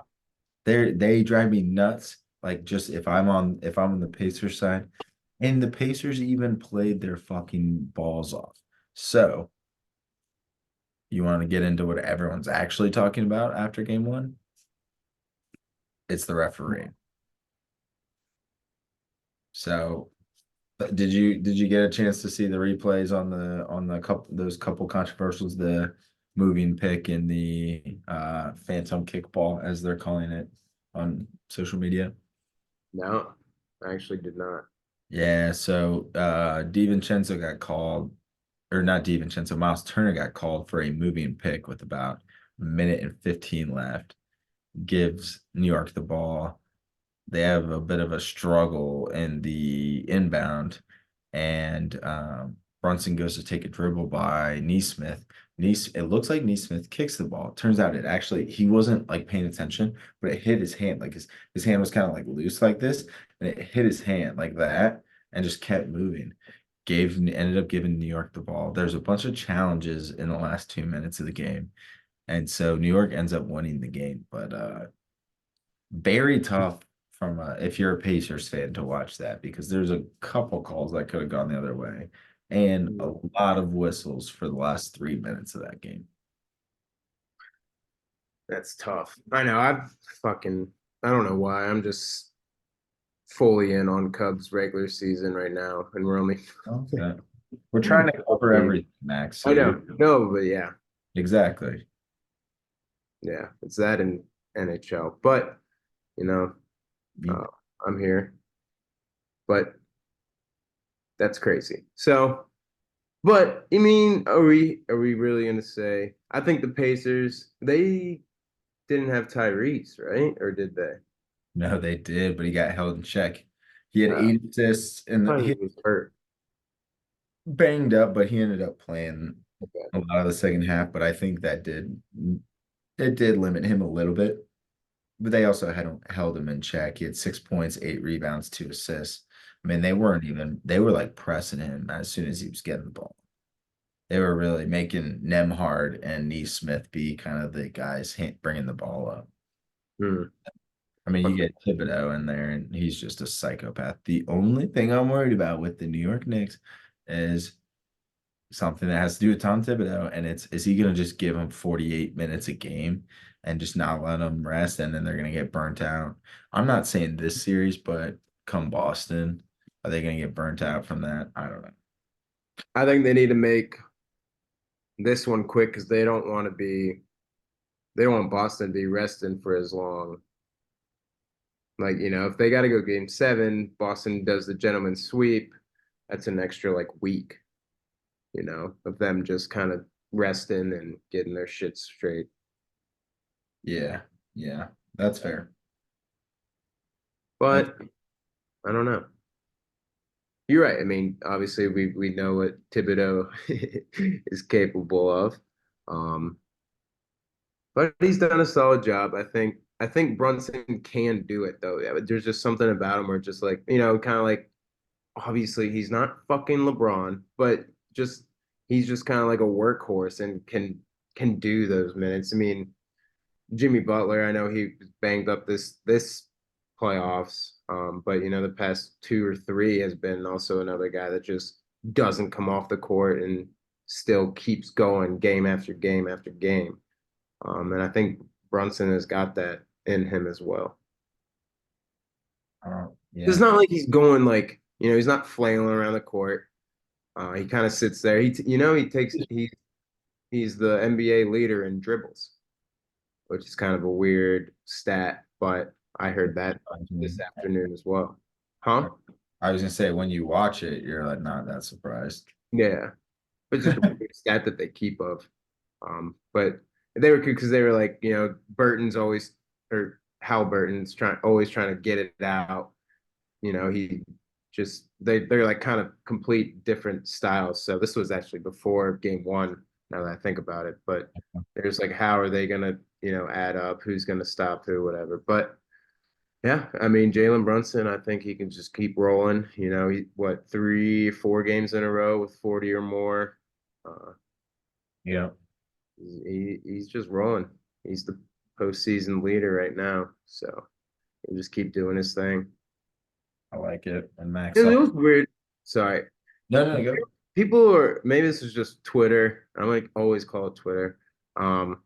Speaker 1: they drive me nuts. Like, just if I'm on the Pacers side, and the Pacers even played their fucking balls off. So, you want to get into what everyone's actually talking about after game one? It's the referee. So, did you get a chance to see the replays on the couple those couple controversials, the moving pick and the phantom kickball as they're calling it on social media?
Speaker 2: No, I actually did not.
Speaker 1: Yeah, so DiVincenzo got called, or not DiVincenzo, Miles Turner got called for a moving pick with about a minute and 15 left. Gives New York the ball. They have a bit of a struggle in the inbound, and Brunson goes to take a dribble by Neesmith. It looks like Neesmith kicks the ball. Turns out it actually he wasn't like paying attention, but it hit his hand. Like his hand was kind of like loose like this, and it hit his hand like that, and just kept moving. Ended up giving New York the ball. There's a bunch of challenges in the last 2 minutes of the game, and so New York ends up winning the game. But very tough from if you're a Pacers fan to watch that because there's a couple calls that could have gone the other way and a
Speaker 2: Mm.
Speaker 1: lot of whistles for the last 3 minutes of that game.
Speaker 2: That's tough. I know. I don't know why. I'm just fully in on Cubs regular season right now, and we're only.
Speaker 1: Okay. We're trying to cover everything, Max. So
Speaker 2: I know. No, but yeah,
Speaker 1: exactly.
Speaker 2: yeah, it's that in NHL. But you know,
Speaker 1: You-
Speaker 2: uh, I'm here. But that's crazy. So, but I mean, are we really gonna say? I think the Pacers they didn't have Tyrese, right? Or did they?
Speaker 1: No, they did, but he got held in check. He had
Speaker 2: Uh,
Speaker 1: 8 assists and
Speaker 2: Tyrese
Speaker 1: he
Speaker 2: was hurt.
Speaker 1: banged up, but he ended up playing
Speaker 2: Okay.
Speaker 1: a lot of the second half. But I think it did limit him a little bit. But they also held him in check. He had 6 points, 8 rebounds, 2 assists. I mean, they were like pressing him as soon as he was getting the ball. They were really making Nemhard and Neesmith be kind of the guys bringing the ball up.
Speaker 2: Hmm.
Speaker 1: I mean, you
Speaker 2: Okay.
Speaker 1: get Thibodeau in there, and he's just a psychopath. The only thing I'm worried about with the New York Knicks is something that has to do with Tom Thibodeau, and it's is he going to just give him 48 minutes a game and just not let them rest, and then they're going to get burnt out? I'm not saying this series, but come Boston, are they going to get burnt out from that? I don't know.
Speaker 2: I think they need to make this one quick because they don't want to be. They don't want Boston to be resting for as long. Like, if they got to go game seven, Boston does the gentleman's sweep. That's an extra like week, of them just kind of resting and getting their shit straight.
Speaker 1: Yeah, yeah, that's fair. That's
Speaker 2: But I don't know. You're right. I mean, obviously we know what Thibodeau is capable of. Um, but he's done a solid job. I think Brunson can do it though. Yeah, but there's just something about him where just like, kind of like obviously he's not fucking LeBron, but just he's just kind of like a workhorse and can do those minutes. I mean, Jimmy Butler, I know he was banged up this playoffs, but the past two or three has been also another guy that just doesn't come off the court and still keeps going game after game after game. And I think Brunson has got that in him as well. It's
Speaker 1: yeah.
Speaker 2: not like he's going like, he's not flailing around the court. He kind of sits there. He's the NBA leader in dribbles, which is kind of a weird stat, but I heard that this afternoon as well. Huh?
Speaker 1: I was gonna say when you watch it, you're like not that surprised.
Speaker 2: Yeah, but it's just a weird stat that they keep of. But they were because they were like, Burton's always or Hal Burton's always trying to get it out. He just they're like kind of complete different styles. So this was actually before game one, now that I think about it. But there's like how are they gonna, add up, who's gonna stop who, whatever. But yeah, I mean Jalen Brunson, I think he can just keep rolling. He what 3, 4 games in a row with 40 or more. Uh,
Speaker 1: Yeah,
Speaker 2: he's just rolling. He's the postseason leader right now. So he'll just keep doing his thing.
Speaker 1: I like it. And Max
Speaker 2: It
Speaker 1: up.
Speaker 2: was weird. Sorry.
Speaker 1: No, no, go.
Speaker 2: People are maybe this is just Twitter. I'm like always call it Twitter. Um,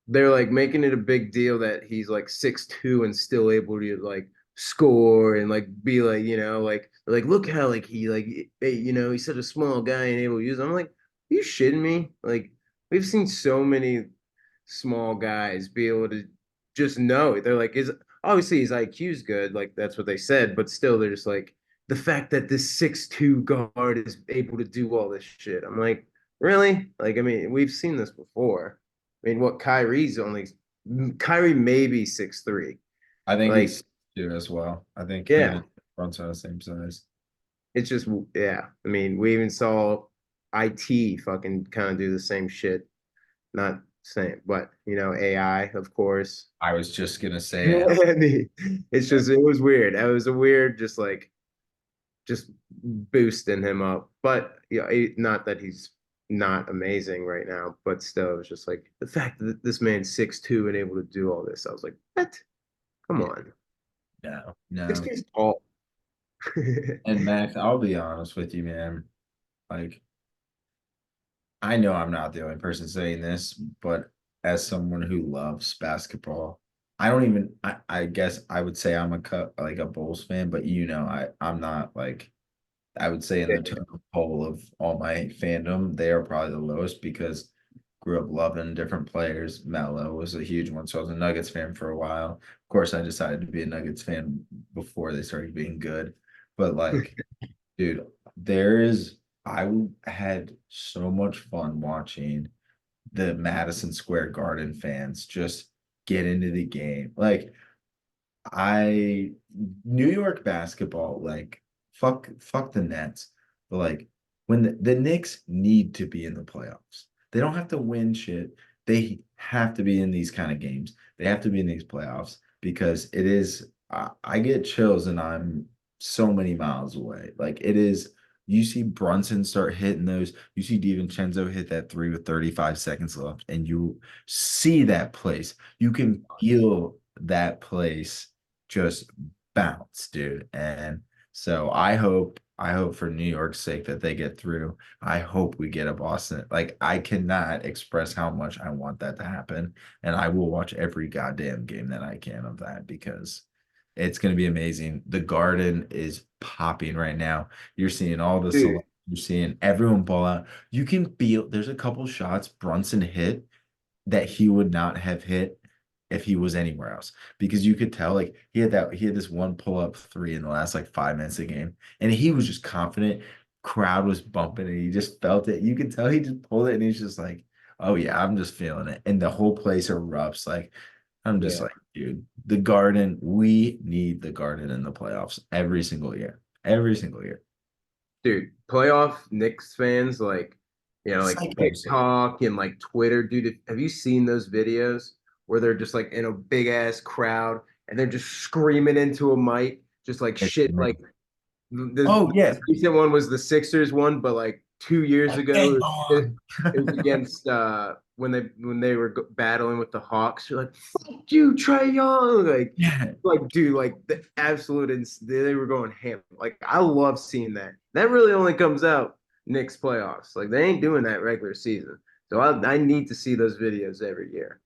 Speaker 2: they're like making it a big deal that he's like 6'2" and still able to like score and like be like, like look how like he like he's such a small guy and able to use it. I'm like, are you shitting me? Like we've seen so many small guys be able to just know. They're like, is obviously his IQ's good, like that's what they said, but still they're just like the fact that this 6'2" guard is able to do all this shit. I'm like, really? Like, I mean, we've seen this before. I mean, Kyrie maybe 6'3".
Speaker 1: I think
Speaker 2: Like,
Speaker 1: he's two as well. I think him
Speaker 2: yeah,
Speaker 1: and Brunson are the same size.
Speaker 2: it's just yeah. I mean, we even saw IT fucking kind of do the same shit. Not same, but AI, of course.
Speaker 1: I was just gonna say it.
Speaker 2: It's just it was weird. It was a weird, just boosting him up. But not that he's not amazing right now, but still, it was just like the fact that this man's 6'2" and able to do all this. I was like, what? Come
Speaker 1: Yeah,
Speaker 2: on,
Speaker 1: no,
Speaker 2: six
Speaker 1: no.
Speaker 2: feet tall.
Speaker 1: And Max, I'll be honest with you, man. Like, I know I'm not the only person saying this, but as someone who loves basketball, I don't even I guess I would say I'm like a Bulls fan, but I'm not like I would say in the total poll of all my fandom, they are probably the lowest because grew up loving different players. Melo was a huge one, so I was a Nuggets fan for a while. Of course, I decided to be a Nuggets fan before they started being good. But like, dude, I had so much fun watching the Madison Square Garden fans just get into the game. Like, I New York basketball, like fuck the Nets, but like when the Knicks need to be in the playoffs. They don't have to win shit. They have to be in these kind of games. They have to be in these playoffs because it is I get chills and I'm so many miles away. Like it is you see Brunson start hitting those, you see DiVincenzo hit that three with 35 seconds left, and you see that place. You can feel that place just bounce, dude. And so I hope for New York's sake that they get through. I hope we get a Boston. Like I cannot express how much I want that to happen. And I will watch every goddamn game that I can of that because it's going to be amazing. The Garden is popping right now. You're seeing all the
Speaker 2: Dude,
Speaker 1: you're seeing everyone ball out. You can feel there's a couple shots Brunson hit that he would not have hit if he was anywhere else because you could tell like he had this one pull up three in the last like 5 minutes of the game and he was just confident. Crowd was bumping and he just felt it. You could tell he just pulled it and he's just like, oh yeah, I'm just feeling it. And the whole place erupts. Like I'm just
Speaker 2: yeah.
Speaker 1: like, dude, the Garden, we need the Garden in the playoffs every single year. Every single year.
Speaker 2: Dude, playoff Knicks fans like
Speaker 1: Psychos.
Speaker 2: TikTok and like Twitter, dude. Have you seen those videos where they're just like in a big ass crowd and they're just screaming into a mic, just like
Speaker 1: It's
Speaker 2: shit? Like
Speaker 1: oh
Speaker 2: the
Speaker 1: yeah.
Speaker 2: recent one was the Sixers one, but like 2 years ago,
Speaker 1: Bang
Speaker 2: it,
Speaker 1: on.
Speaker 2: it was against when they were battling with the Hawks. You're like, "Fuck you, Trey Young!"
Speaker 1: Yeah.
Speaker 2: Like, dude, like the absolute, they were going ham. Like, I love seeing that. That really only comes out Knicks playoffs. Like, they ain't doing that regular season. So I need to see those videos every year.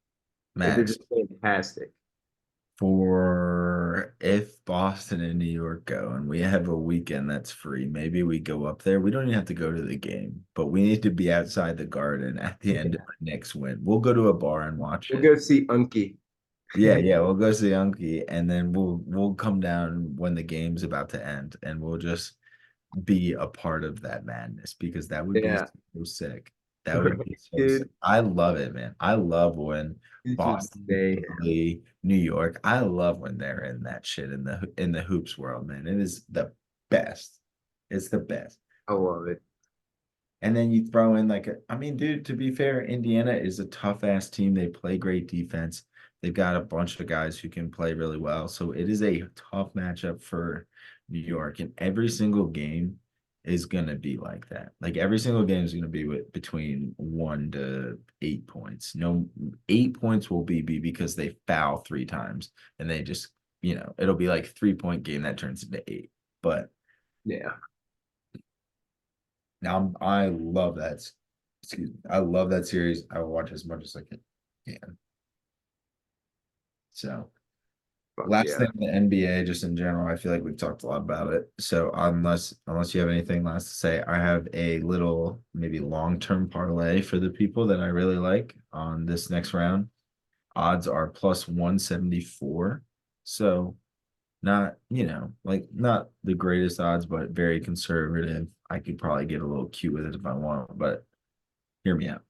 Speaker 2: Like, they're
Speaker 1: Max,
Speaker 2: just fantastic.
Speaker 1: for if Boston and New York go and we have a weekend that's free, maybe we go up there. We don't even have to go to the game, but we need to be outside the Garden at the end of
Speaker 2: Yeah.
Speaker 1: the Knicks win. We'll go to a bar and watch
Speaker 2: We'll
Speaker 1: it.
Speaker 2: go see Unky.
Speaker 1: Yeah, yeah, we'll go see Unky and then we'll come down when the game's about to end and we'll just be a part of that madness because that would be
Speaker 2: Yeah.
Speaker 1: so sick. That would be so sick.
Speaker 2: Dude,
Speaker 1: I love it, man. I love when
Speaker 2: it's just
Speaker 1: Boston,
Speaker 2: mayhem.
Speaker 1: Philly, New York. I love when they're in that shit in the hoops world, man. It is the best. It's the best.
Speaker 2: I love it.
Speaker 1: And then you throw in I mean, dude, to be fair, Indiana is a tough ass team. They play great defense. They've got a bunch of guys who can play really well. So it is a tough matchup for New York. And every single game is gonna be like that. Like every single game is gonna be between 1 to 8 points. No, 8 points will be because they foul 3 times and they just, it'll be like 3 point game that turns into eight. But
Speaker 2: Yeah.
Speaker 1: now I love that. Excuse me. I love that series. I will watch as much as I can. So
Speaker 2: Fuck
Speaker 1: last
Speaker 2: yeah.
Speaker 1: thing, the NBA, just in general, I feel like we've talked a lot about it. So unless you have anything last to say, I have a little maybe long-term parlay for the people that I really like on this next round. Odds are plus 174. So not, like not the greatest odds, but very conservative. I could probably get a little cute with it if I want, but hear me out.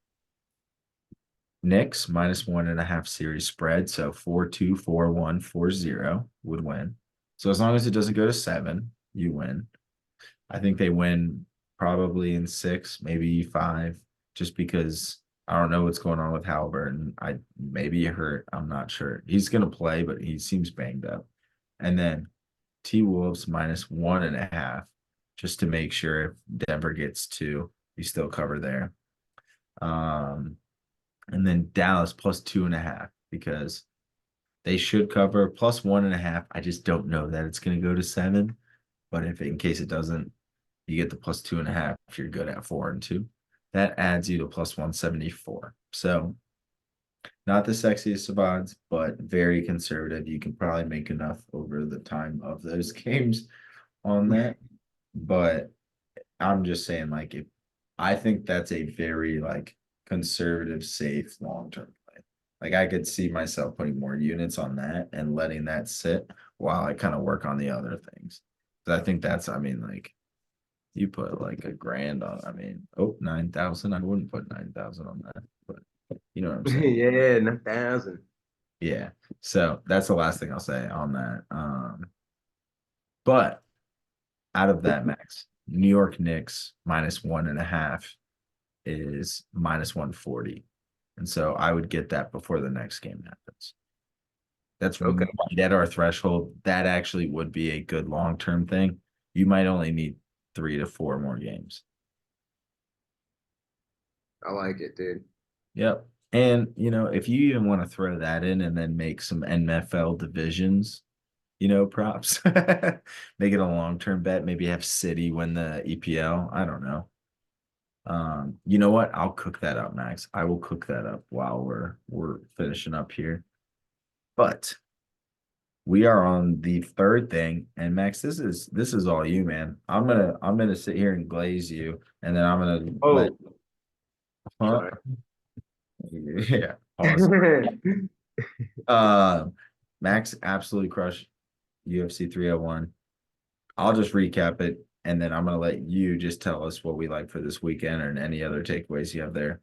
Speaker 1: Knicks -1.5 series spread. So 4-2, 4-1, 4-0 would win. So as long as it doesn't go to 7, you win. I think they win probably in 6, maybe 5, just because I don't know what's going on with Halliburton. I maybe hurt. I'm not sure. He's gonna play, but he seems banged up. And then T Wolves -1.5, just to make sure if Denver gets 2, you still cover there. Um, and then Dallas +2.5 because they should cover +1.5. I just don't know that it's going to go to 7, but if in case it doesn't, you get the +2.5 if you're good at 4-2. That adds you to +174. So not the sexiest of odds, but very conservative. You can probably make enough over the time of those games on that. But I'm just saying, like, if I think that's a very like conservative, safe, long-term play. Like I could see myself putting more units on that and letting that sit while I kind of work on the other things. 'Cause I think that's, I mean, like you put like a grand on, I mean, 9,000. I wouldn't put 9,000 on that, but you know what I'm saying?
Speaker 2: Yeah, 9,000.
Speaker 1: Yeah. So that's the last thing I'll say on that. But out of that, Max, New York Knicks -1.5 is -140. And so I would get that before the next game happens. That's
Speaker 2: Okay.
Speaker 1: right at our threshold. That actually would be a good long-term thing. You might only need 3 to 4 more games.
Speaker 2: I like it, dude.
Speaker 1: Yep. And, if you even want to throw that in and then make some NFL divisions, props, make it a long-term bet, maybe have City win the EPL. I don't know. You know what? I'll cook that up, Max. I will cook that up while we're finishing up here. But we are on the third thing, and Max, this is all you, man. I'm gonna sit here and glaze you, and then I'm gonna let
Speaker 2: Oh,
Speaker 1: huh?
Speaker 2: sorry.
Speaker 1: Yeah, awesome. Uh, Max absolutely crushed UFC 301. I'll just recap it, and then I'm gonna let you just tell us what we like for this weekend and any other takeaways you have there.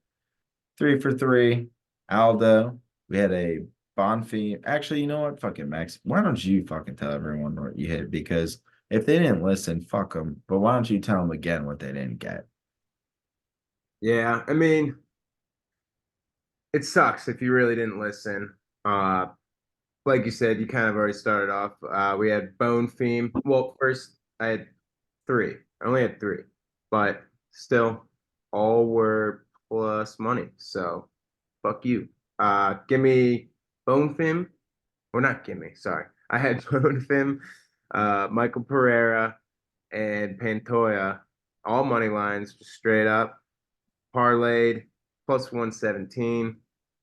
Speaker 1: 3 for 3. Aldo. We had a Bonfim. Actually, you know what? Fuck it, Max. Why don't you fucking tell everyone what you hit? Because if they didn't listen, fuck them. But why don't you tell them again what they didn't get?
Speaker 2: Yeah, I mean, it sucks if you really didn't listen. Uh, like you said, you kind of already started off. We had bone theme. Well, first I had three. I only had three, but still, all were plus money. So fuck you. Give me bone theme, or not give me. Sorry, I had bone theme, Michael Pereira, and Pantoja, all money lines, just straight up parlayed plus 117.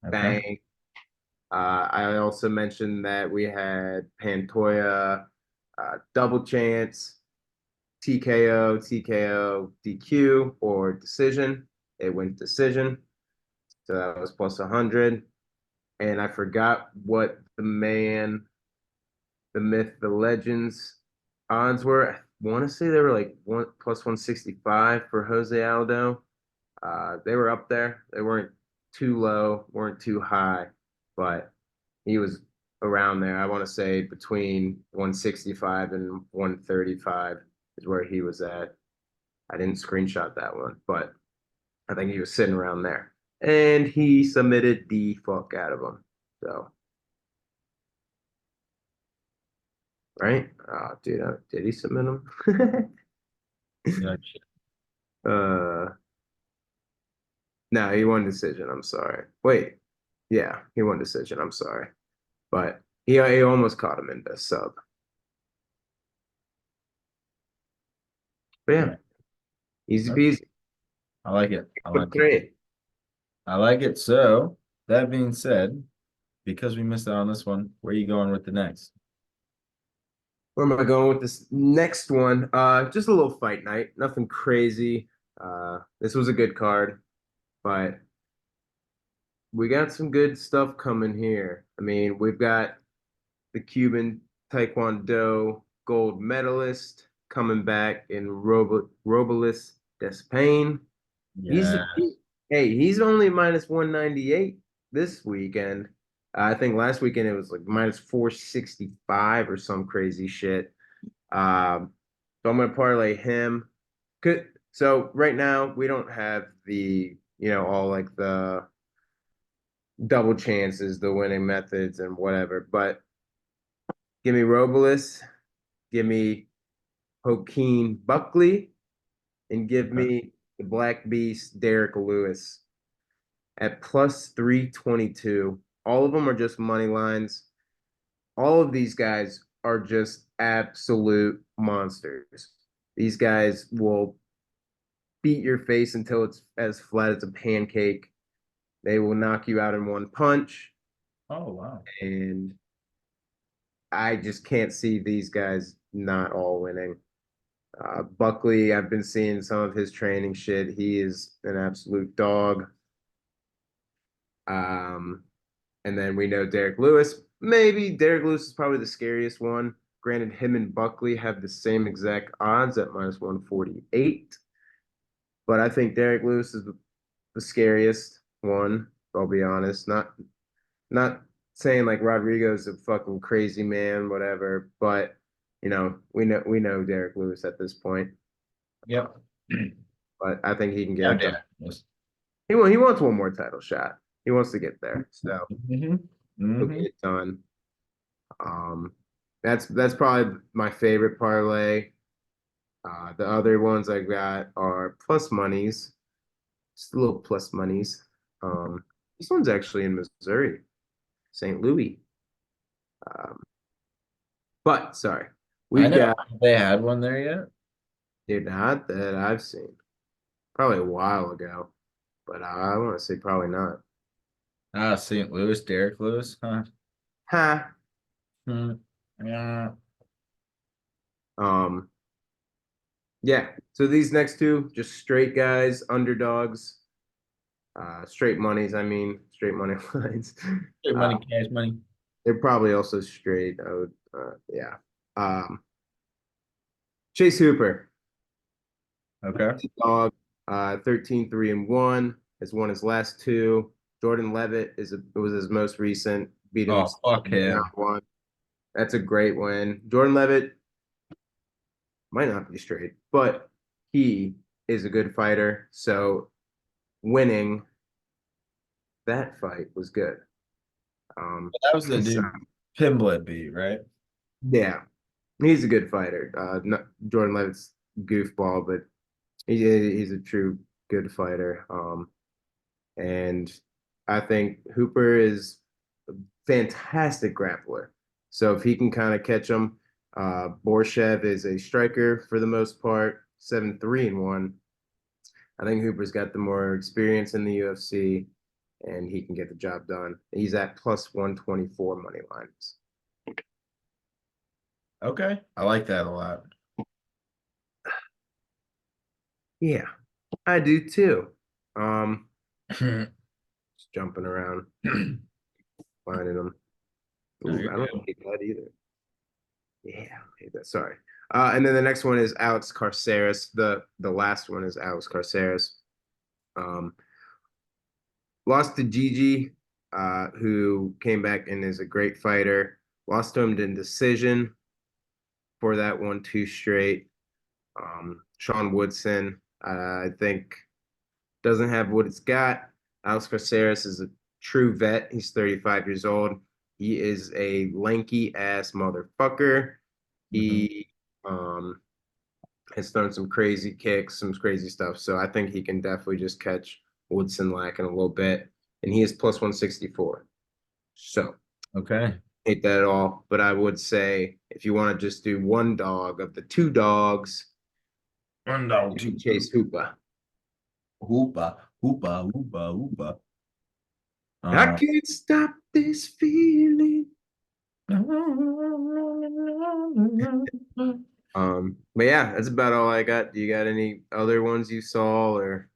Speaker 1: Okay.
Speaker 2: Bang. I also mentioned that we had Pantoja, double chance, TKO, TKO, DQ, or decision. It went decision. So that was plus 100. And I forgot what the myth, the legends odds were. I want to say they were like one plus 165 for Jose Aldo. They were up there. They weren't too low, weren't too high, but he was around there. I want to say between 165 and 135 is where he was at. I didn't screenshot that one, but I think he was sitting around there. And he submitted the fuck out of him. So, right? Oh, dude, did he submit him?
Speaker 1: Yeah.
Speaker 2: uh, no, he won decision. I'm sorry. Wait, yeah, he won decision. I'm sorry. But he almost caught him in the sub. But yeah,
Speaker 1: Yeah.
Speaker 2: easy
Speaker 1: Okay.
Speaker 2: peasy.
Speaker 1: I like it. I like
Speaker 2: Quick
Speaker 1: it.
Speaker 2: trade.
Speaker 1: I like it. So that being said, because we missed out on this one, where are you going with the next?
Speaker 2: Where am I going with this next one? Just a little fight night, nothing crazy. This was a good card, but we got some good stuff coming here. I mean, we've got the Cuban Taekwondo gold medalist coming back in Robles Despain. He's
Speaker 1: Yeah.
Speaker 2: hey, he's only minus 198 this weekend. I think last weekend it was like minus 465 or some crazy shit. So I'm gonna parlay him. So right now we don't have the all like the double chances, the winning methods and whatever. But give me Robles, give me Joaquin Buckley, and give
Speaker 1: Okay.
Speaker 2: me the Black Beast Derek Lewis at plus 322. All of them are just money lines. All of these guys are just absolute monsters. These guys will beat your face until it's as flat as a pancake. They will knock you out in one punch.
Speaker 1: Oh wow.
Speaker 2: And I just can't see these guys not all winning. Buckley, I've been seeing some of his training shit. He is an absolute dog. Um, and then we know Derek Lewis. Maybe Derek Lewis is probably the scariest one. Granted, him and Buckley have the same exact odds at minus 148. But I think Derek Lewis is the scariest one. I'll be honest. Not saying like Rodrigo's a fucking crazy man, whatever. But we know Derek Lewis at this point.
Speaker 1: Yep.
Speaker 2: But I think he can get
Speaker 1: Oh,
Speaker 2: it done.
Speaker 1: yeah. Yes.
Speaker 2: He wants one more title shot. He wants to get there, so
Speaker 1: hmm
Speaker 2: he'll get
Speaker 1: hmm
Speaker 2: it done. Um, that's probably my favorite parlay. The other ones I got are plus monies, just little plus monies. This one's actually in Missouri, St. Louis. Um, but sorry,
Speaker 1: I
Speaker 2: we
Speaker 1: know.
Speaker 2: got
Speaker 1: Have they had one there yet?
Speaker 2: they're not that I've seen. Probably a while ago, but I want to say probably not.
Speaker 1: Ah, St. Louis, Derek Lewis, huh?
Speaker 2: Ha.
Speaker 1: Hmm. Yeah.
Speaker 2: Um, yeah. So these next two, just straight guys, underdogs, straight monies. I mean, straight money lines.
Speaker 1: Straight
Speaker 2: Uh,
Speaker 1: money, cash money.
Speaker 2: they're probably also straight. I would, yeah. Um, Chase Hooper,
Speaker 1: Okay.
Speaker 2: dog, 13, 3-1, has won his last two. Jordan Levitt was his most recent, beat him
Speaker 1: Oh, fuck
Speaker 2: in round
Speaker 1: him.
Speaker 2: one. That's a great win. Jordan Levitt might not be straight, but he is a good fighter. So winning that fight was good.
Speaker 1: That was the
Speaker 2: So
Speaker 1: dude Pimblett beat, right?
Speaker 2: yeah, he's a good fighter. Not, Jordan Levitt's goofball, but he's a true good fighter. And I think Hooper is a fantastic grappler. So if he can kind of catch him, Borshev is a striker for the most part, 7-3-1. I think Hooper's got the more experience in the UFC, and he can get the job done. He's at plus 124 money lines.
Speaker 1: Okay. I like that a lot.
Speaker 2: Yeah, I do too.
Speaker 1: No,
Speaker 2: Just jumping around, finding them. Ooh,
Speaker 1: you're
Speaker 2: I don't
Speaker 1: good.
Speaker 2: hate that either. Yeah, I don't hate that. Sorry. And then the next one is Alex Carceres. The last one is Alex Carceres. Um, lost to Gigi, who came back and is a great fighter. Lost to him in decision for that one, two straight. Sean Woodson, I think, doesn't have what it's got. Alex Caceres is a true vet. He's 35 years old. He is a lanky ass motherfucker.
Speaker 1: Mhm.
Speaker 2: He has thrown some crazy kicks, some crazy stuff. So I think he can definitely just catch Woodson lacking a little bit. And he is plus 164. So
Speaker 1: Okay.
Speaker 2: hate that at all. But I would say if you want to just do one dog of the two dogs,
Speaker 1: One dog,
Speaker 2: you
Speaker 1: two.
Speaker 2: Chase Hoopa.
Speaker 1: Hoopa, hoopa, hoopa, hoopa.
Speaker 2: I
Speaker 1: Um,
Speaker 2: can't stop this feeling. But yeah, that's about all I got. Do you got any other ones you saw or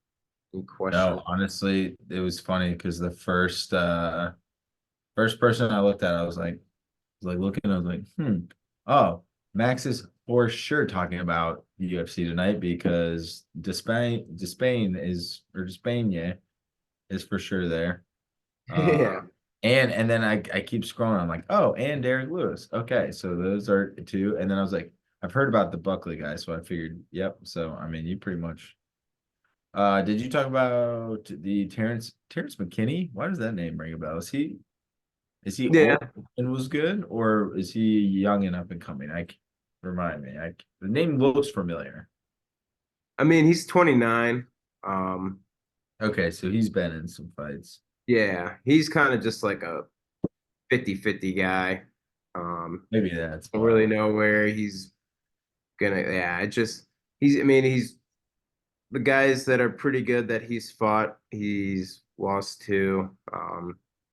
Speaker 2: any questions?
Speaker 1: no, honestly, it was funny because the first person I looked at, I was like looking, I was like, oh, Max is for sure talking about the UFC tonight because Despain is for sure there.
Speaker 2: Yeah.
Speaker 1: And then I keep scrolling. I'm like, oh, and Derek Lewis. Okay, so those are two. And then I was like, I've heard about the Buckley guy, so I figured, yep. So I mean, you pretty much. Did you talk about the Terrence McKinney? Why does that name ring a bell? Is he
Speaker 2: Yeah.
Speaker 1: old and was good, or is he young and up and coming? Remind me. The name looks familiar.
Speaker 2: I mean, he's 29. Um,
Speaker 1: Okay, so he's been in some fights.
Speaker 2: yeah, he's kind of just like a 50-50 guy.
Speaker 1: Maybe that's
Speaker 2: Don't
Speaker 1: why.
Speaker 2: really know where he's gonna, yeah, it just I mean, he's the guys that are pretty good that he's fought, he's lost to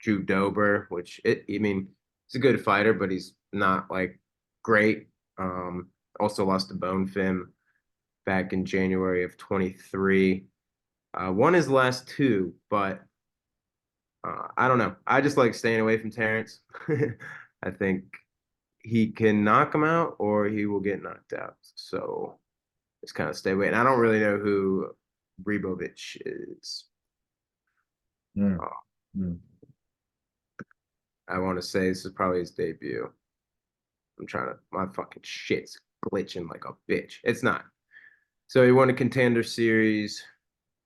Speaker 2: Drew Dober, I mean, he's a good fighter, but he's not like great. Um, Also lost to Bone Fim back in January of 23. Won his last two, but I don't know. I just like staying away from Terrence. I think he can knock him out or he will get knocked out. So just kind of stay away. And I don't really know who Rebovich is.
Speaker 1: Hmm.
Speaker 2: Uh,
Speaker 1: Hmm.
Speaker 2: I want to say this is probably his debut. My fucking shit's glitching like a bitch. It's not. So he won a contender series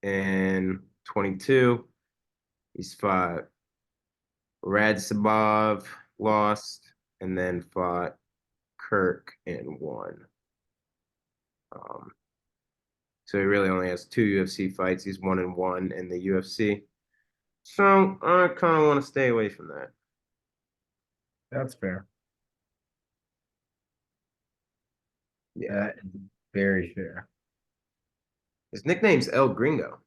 Speaker 2: in 22. He's fought Radzhabov, lost, and then fought Kirk and won. Um, so he really only has two UFC fights. He's 1-1 in the UFC. So I kind of want to stay away from that.
Speaker 1: That's fair.
Speaker 2: Yeah.
Speaker 1: That is very fair.
Speaker 2: His nickname's El Gringo.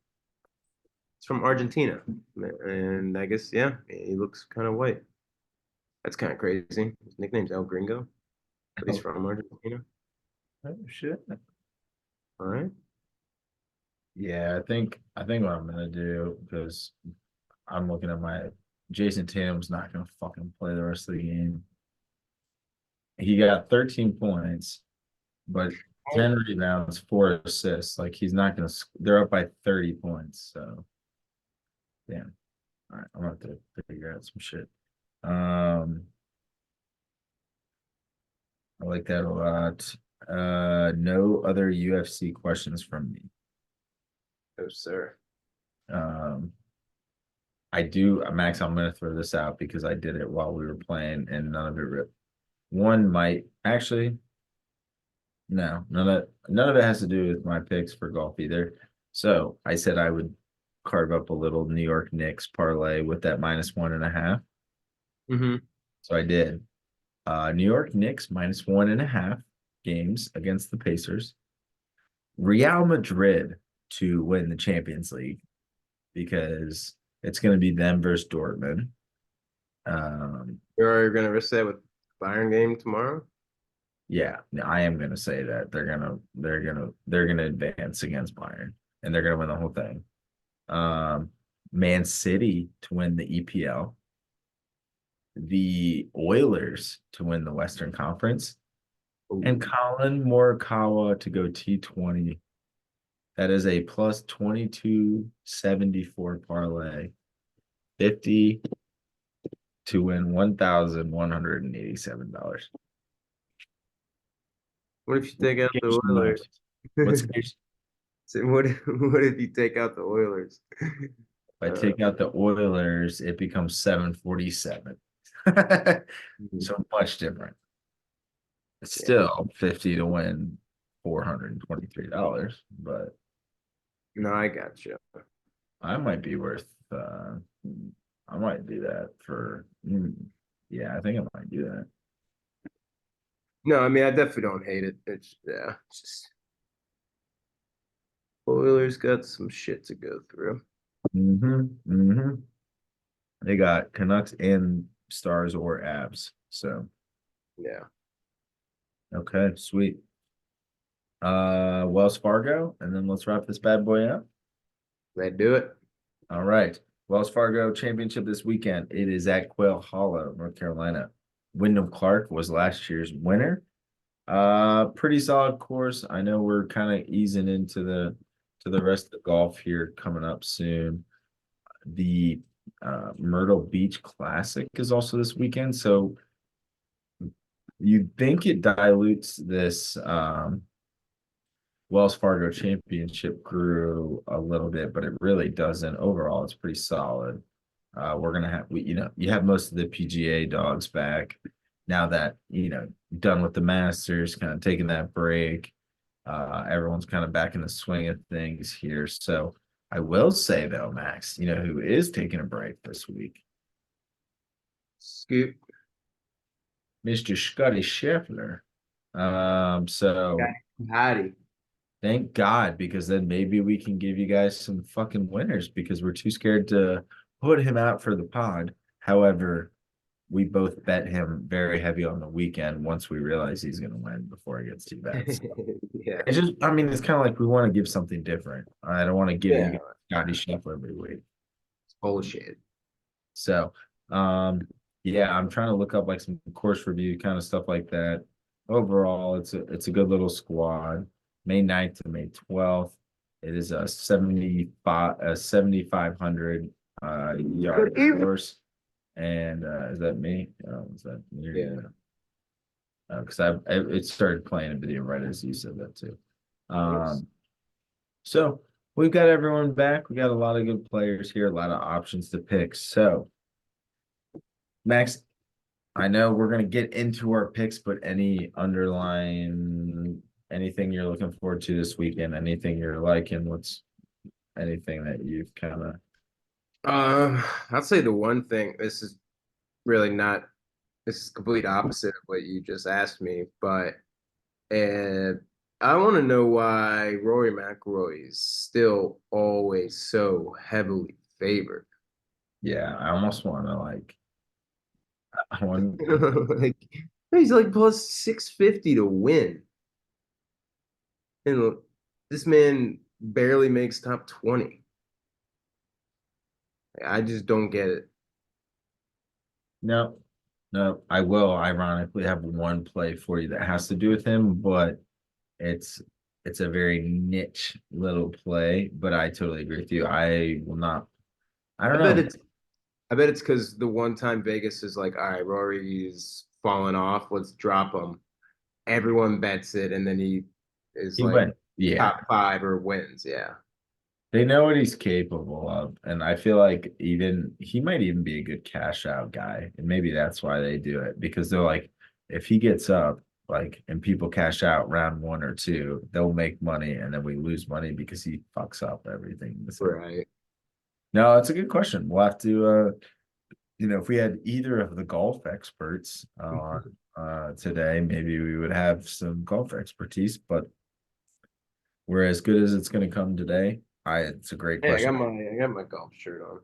Speaker 2: It's from Argentina. And I guess, yeah, he looks kind of white. That's kind of crazy. His nickname's El Gringo, but he's
Speaker 1: Oh,
Speaker 2: from Argentina.
Speaker 1: oh, shit.
Speaker 2: All right.
Speaker 1: Yeah, I think what I'm gonna do because I'm looking at my Jason Tatum's not gonna fucking play the rest of the game. He got 13 points, but 10 rebounds, 4 assists. Like he's not gonna. They're up by 30 points. So damn. All right, I'm gonna have to figure out some shit. Um, I like that a lot. No other UFC questions from me.
Speaker 2: Oh, sir.
Speaker 1: Um, I do, Max. I'm gonna throw this out because I did it while we were playing, and none of it ripped. One might actually. No, none of it has to do with my picks for golf either. So I said I would carve up a little New York Knicks parlay with that -1.5.
Speaker 2: Mm-hmm.
Speaker 1: So I did. New York Knicks -1.5 games against the Pacers. Real Madrid to win the Champions League because it's going to be them versus Dortmund. Um,
Speaker 2: You're going to risk that with Bayern game tomorrow?
Speaker 1: yeah, I am going to say that they're gonna advance against Bayern and they're going to win the whole thing. Man City to win the EPL, the Oilers to win the Western Conference, and
Speaker 2: Ooh.
Speaker 1: Colin Morikawa to go T20. That is a plus 2274 parlay. 50 to win $1,187.
Speaker 2: What if you take out the
Speaker 1: Application
Speaker 2: Oilers?
Speaker 1: left. What's if
Speaker 2: So what if you take out the Oilers?
Speaker 1: I
Speaker 2: Uh,
Speaker 1: take out the Oilers, it becomes 747. So much different. It's
Speaker 2: yeah.
Speaker 1: still 50 to win $423, but
Speaker 2: No, I got you.
Speaker 1: I might be worth I might do that for yeah, I think I might do that.
Speaker 2: No, I mean I definitely don't hate it. It's just Oilers got some shit to go through.
Speaker 1: Mm-hmm. Mm-hmm. They got Canucks and Stars or Abs. So
Speaker 2: Yeah,
Speaker 1: okay, sweet. Wells Fargo, and then let's wrap this bad boy up.
Speaker 2: they do it.
Speaker 1: All right. Wells Fargo Championship this weekend. It is at Quail Hollow, North Carolina. Wyndham Clark was last year's winner. Pretty solid course. I know we're kind of easing into the rest of the golf here coming up soon. The Myrtle Beach Classic is also this weekend, so you'd think it dilutes this Wells Fargo Championship grew a little bit, but it really doesn't. Overall, it's pretty solid. We're gonna have you have most of the PGA dogs back now that done with the Masters, kind of taking that break. Everyone's kind of back in the swing of things here. So I will say though, Max, who is taking a break this week?
Speaker 2: Scoop.
Speaker 1: Mr. Scotty Scheffler. So
Speaker 2: Hattie.
Speaker 1: thank God, because then maybe we can give you guys some fucking winners because we're too scared to put him out for the pod. However, we both bet him very heavy on the weekend once we realize he's going to win before it gets too bad. So
Speaker 2: Yeah.
Speaker 1: it's just, I mean, it's kind of like we want to give something different. I don't want to give you
Speaker 2: Yeah.
Speaker 1: Scotty Scheffler every week.
Speaker 2: It's bullshit.
Speaker 1: So, yeah, I'm trying to look up like some course review kind of stuff like that. Overall, it's a good little squad. May 9th to May 12th. It is a 7,500 yard course. And is that me? Is that me?
Speaker 2: Yeah.
Speaker 1: Because it started playing a video right as you said that too.
Speaker 2: Yes.
Speaker 1: So we've got everyone back. We got a lot of good players here, a lot of options to pick. So Max, I know we're gonna get into our picks, but any underlying anything you're looking forward to this weekend, anything you're liking, what's anything that you've kind of
Speaker 2: I'd say the one thing, this is really not, this is complete opposite of what you just asked me, but I want to know why Rory McIlroy is still always so heavily favored.
Speaker 1: yeah, I almost want to like I want
Speaker 2: Like he's like plus 650 to win. And this man barely makes top 20. I just don't get it.
Speaker 1: no, no, I will ironically have one play for you that has to do with him, but it's it's a very niche little play, but I totally agree with you. I will not I
Speaker 2: I
Speaker 1: don't
Speaker 2: bet
Speaker 1: know.
Speaker 2: it's I bet it's because the one time Vegas is like, all right, Rory's falling off, let's drop him. Everyone bets it, and then he is
Speaker 1: He
Speaker 2: like
Speaker 1: went, yeah.
Speaker 2: top five or wins. Yeah.
Speaker 1: They know what he's capable of, and I feel like even he might even be a good cash out guy, and maybe that's why they do it because they're like, if he gets up, like, and people cash out round one or two, they'll make money, and then we lose money because he fucks up everything.
Speaker 2: Right.
Speaker 1: No, it's a good question. We'll have to, if we had either of the golf experts on today, maybe we would have some golf expertise, but we're as good as it's going to come today. It's a great
Speaker 2: Hey,
Speaker 1: question.
Speaker 2: I got my golf shirt on.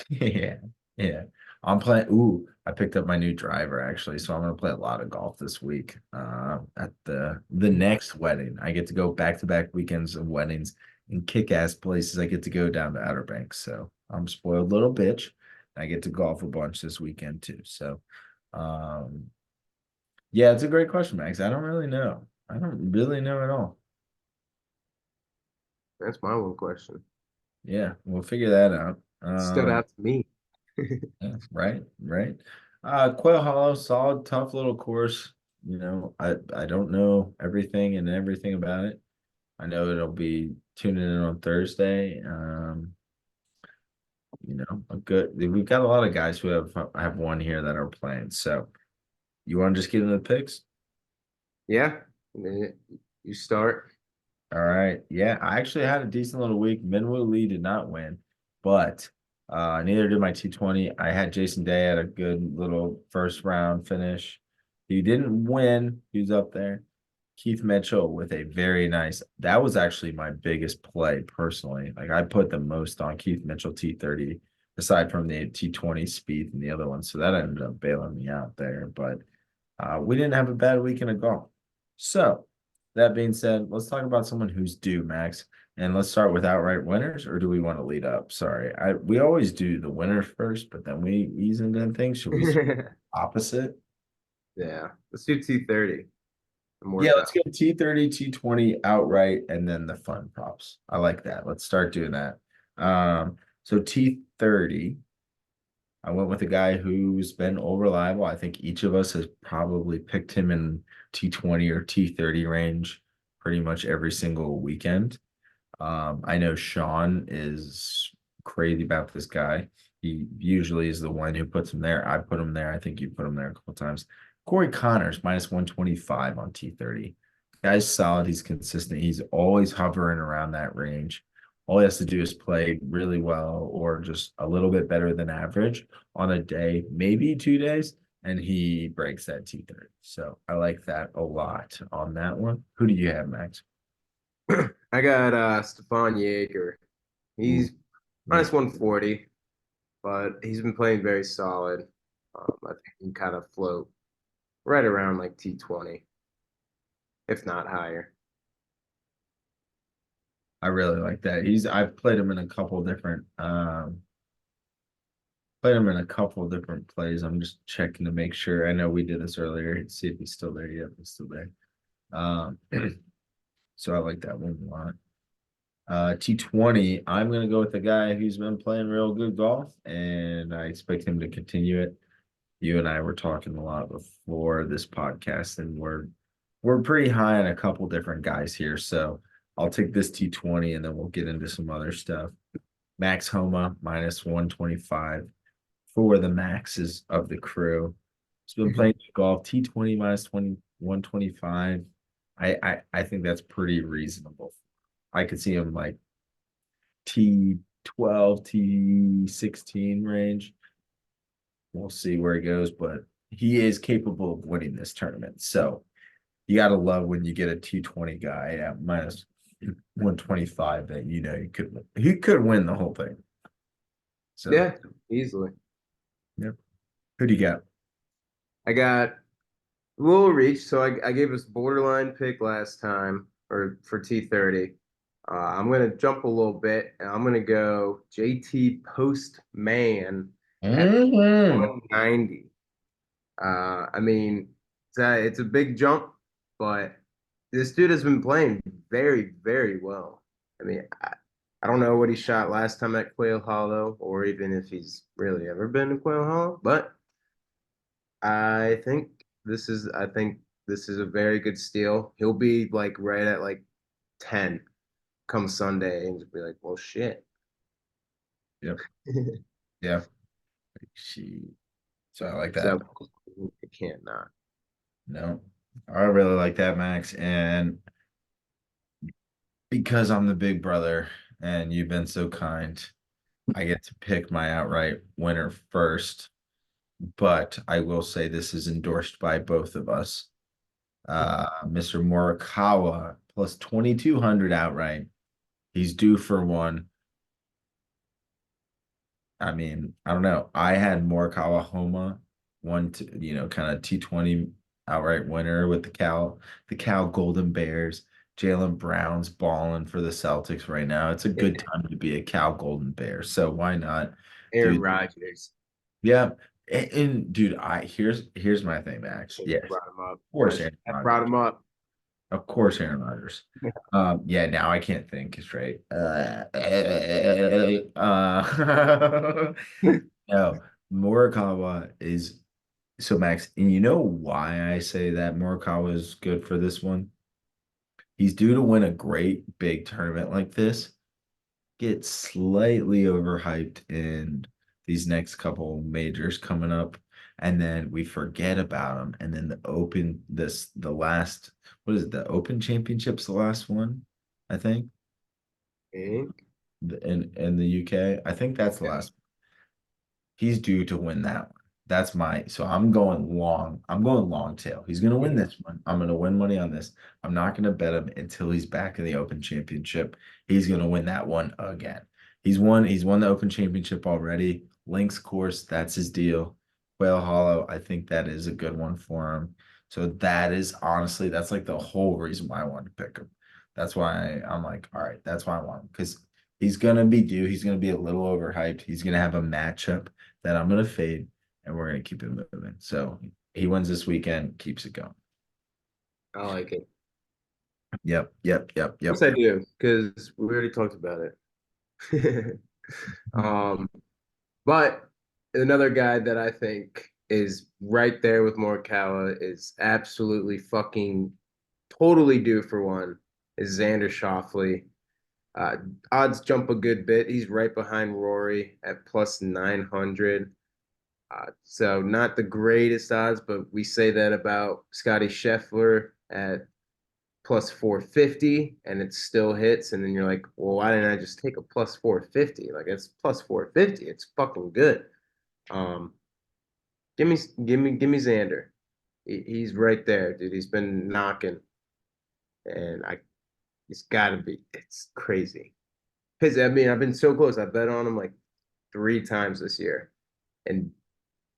Speaker 1: Yeah, yeah. I'm playing. Ooh, I picked up my new driver actually, so I'm gonna play a lot of golf this week. At the next wedding, I get to go back to back weekends of weddings in kick ass places. I get to go down to Outer Banks, so I'm a spoiled little bitch. I get to golf a bunch this weekend too. So, um, yeah, it's a great question, Max. I don't really know. I don't really know at all.
Speaker 2: That's my one question.
Speaker 1: Yeah, we'll figure that out.
Speaker 2: Stood out to me.
Speaker 1: Yeah, right, right. Quail Hollow, solid, tough little course. I don't know everything about it. I know it'll be tuning in on Thursday. A good. We've got a lot of guys who have one here that are playing. So you want to just get into the picks?
Speaker 2: Yeah. You start.
Speaker 1: All right. Yeah, I actually had a decent little week. Minwoo Lee did not win, but neither did my T20. I had Jason Day at a good little first round finish. He didn't win. He was up there. Keith Mitchell with a very nice. That was actually my biggest play personally. Like I put the most on Keith Mitchell T30 aside from the T20 speed and the other one. So that ended up bailing me out there. But we didn't have a bad weekend of golf. So that being said, let's talk about someone who's due, Max. And let's start with outright winners, or do we want to lead up? Sorry, we always do the winners first, but then we ease into things. Should we opposite?
Speaker 2: Yeah, let's do T30 and
Speaker 1: Yeah,
Speaker 2: work
Speaker 1: let's
Speaker 2: out.
Speaker 1: go T30, T20 outright, and then the fun props. I like that. Let's start doing that. So T30, I went with a guy who's been all reliable. I think each of us has probably picked him in T20 or T30 range pretty much every single weekend. I know Sean is crazy about this guy. He usually is the one who puts him there. I put him there. I think you put him there a couple times. Corey Connors minus 125 on T30. Guy's solid. He's consistent. He's always hovering around that range. All he has to do is play really well or just a little bit better than average on a day, maybe 2 days, and he breaks that T30. So I like that a lot on that one. Who do you have, Max?
Speaker 2: I got Stefan Jaeger.
Speaker 1: Ooh,
Speaker 2: He's
Speaker 1: yeah.
Speaker 2: minus 140, but he's been playing very solid. I think he can kind of float right around like T20, if not higher.
Speaker 1: I really like that. I've played him in a couple different plays. I'm just checking to make sure. I know we did this earlier. See if he's still there. Yep, he's still there. Um so I like that one a lot. T20, I'm gonna go with the guy who's been playing real good golf, and I expect him to continue it. You and I were talking a lot before this podcast, and we're pretty high on a couple different guys here. So I'll take this T20 and then we'll get into some other stuff. Max Homa minus 125 for the maxes of the crew. He's been playing golf T20 minus 125. I think that's pretty reasonable. I could see him like T12, T16 range. We'll see where he goes, but he is capable of winning this tournament. So you got to love when you get a T20 guy at minus 125 that you know he could win the whole thing. So,
Speaker 2: Yeah, easily.
Speaker 1: yep. Who do you got?
Speaker 2: I got a little reach, so I gave us borderline pick last time or for T30. I'm gonna jump a little bit and I'm gonna go JT Postman at
Speaker 1: Mhm.
Speaker 2: 190. I mean, it's a big jump, but this dude has been playing very, very well. I mean, I don't know what he shot last time at Quail Hollow, or even if he's really ever been to Quail Hollow, but I think this is a very good steal. He'll be like right at like 10 come Sunday and just be like, well, shit.
Speaker 1: Yep. Yeah. She. So I like that.
Speaker 2: So I can't not.
Speaker 1: No, I really like that, Max. And because I'm the big brother and you've been so kind, I get to pick my outright winner first. But I will say this is endorsed by both of us. Mr. Morikawa plus 2,200 outright. He's due for one. I mean, I don't know. I had Morikawa Homa one to, kind of T20 outright winner with the Cal Golden Bears. Jalen Brown's balling for the Celtics right now. It's a good time to be a Cal Golden Bear. So why not
Speaker 2: Aaron
Speaker 1: do
Speaker 2: Rodgers.
Speaker 1: yeah. And dude, I here's my thing, Max.
Speaker 2: Should have
Speaker 1: Yes,
Speaker 2: brought him up.
Speaker 1: of course, Aaron
Speaker 2: I brought
Speaker 1: Rodgers.
Speaker 2: him up.
Speaker 1: Of course, Aaron Rodgers. Yeah, now I can't think straight. No, Morikawa is so Max, and you know why I say that Morikawa is good for this one? He's due to win a great big tournament like this, get slightly overhyped in these next couple majors coming up, and then we forget about him. And then the last, what is it? The Open Championship's the last one, I think,
Speaker 2: And
Speaker 1: in the UK. I think that's the last. He's due to win that one. That's my so I'm going long. I'm going long tail. He's gonna win this one. I'm gonna win money on this. I'm not gonna bet him until he's back in the Open Championship. He's gonna win that one again. He's won the Open Championship already. Links course, that's his deal. Whale Hollow, I think that is a good one for him. So that is honestly, that's like the whole reason why I wanted to pick him. That's why I'm like, all right, that's why I want him because he's gonna be due. He's gonna be a little overhyped. He's gonna have a matchup that I'm gonna fade, and we're gonna keep it moving. So he wins this weekend, keeps it going.
Speaker 2: I like it.
Speaker 1: Yep, yep, yep,
Speaker 2: Of course
Speaker 1: yep.
Speaker 2: I do, because we already talked about it. Um, but another guy that I think is right there with Morikawa is absolutely fucking totally due for one is Xander Schauffele. Uh, Odds jump a good bit. He's right behind Rory at plus 900. So not the greatest odds, but we say that about Scotty Scheffler at plus 450 and it still hits. And then you're like, well, why didn't I just take a plus 450? Like it's plus 450. It's fucking good. Um, give me Xander. He's right there, dude. He's been knocking, and he's got to be. It's crazy. Because I mean, I've been so close. I bet on him like 3 times this year, and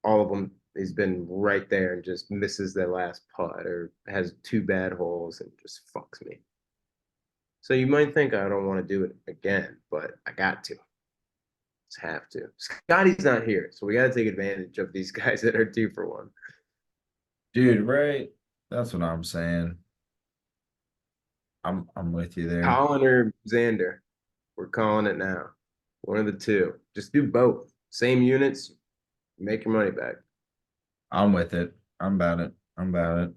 Speaker 2: all of them he's been right there and just misses that last putt or has 2 bad holes and just fucks me. So you might think I don't want to do it again, but I got to. Just have to. Scotty's not here, so we got to take advantage of these guys that are due for one.
Speaker 1: Dude, right? That's what I'm saying. I'm with you there.
Speaker 2: Colin or Xander, we're calling it now. One of the two. Just do both. Same units, make your money back.
Speaker 1: I'm with it. I'm about it. I'm about it.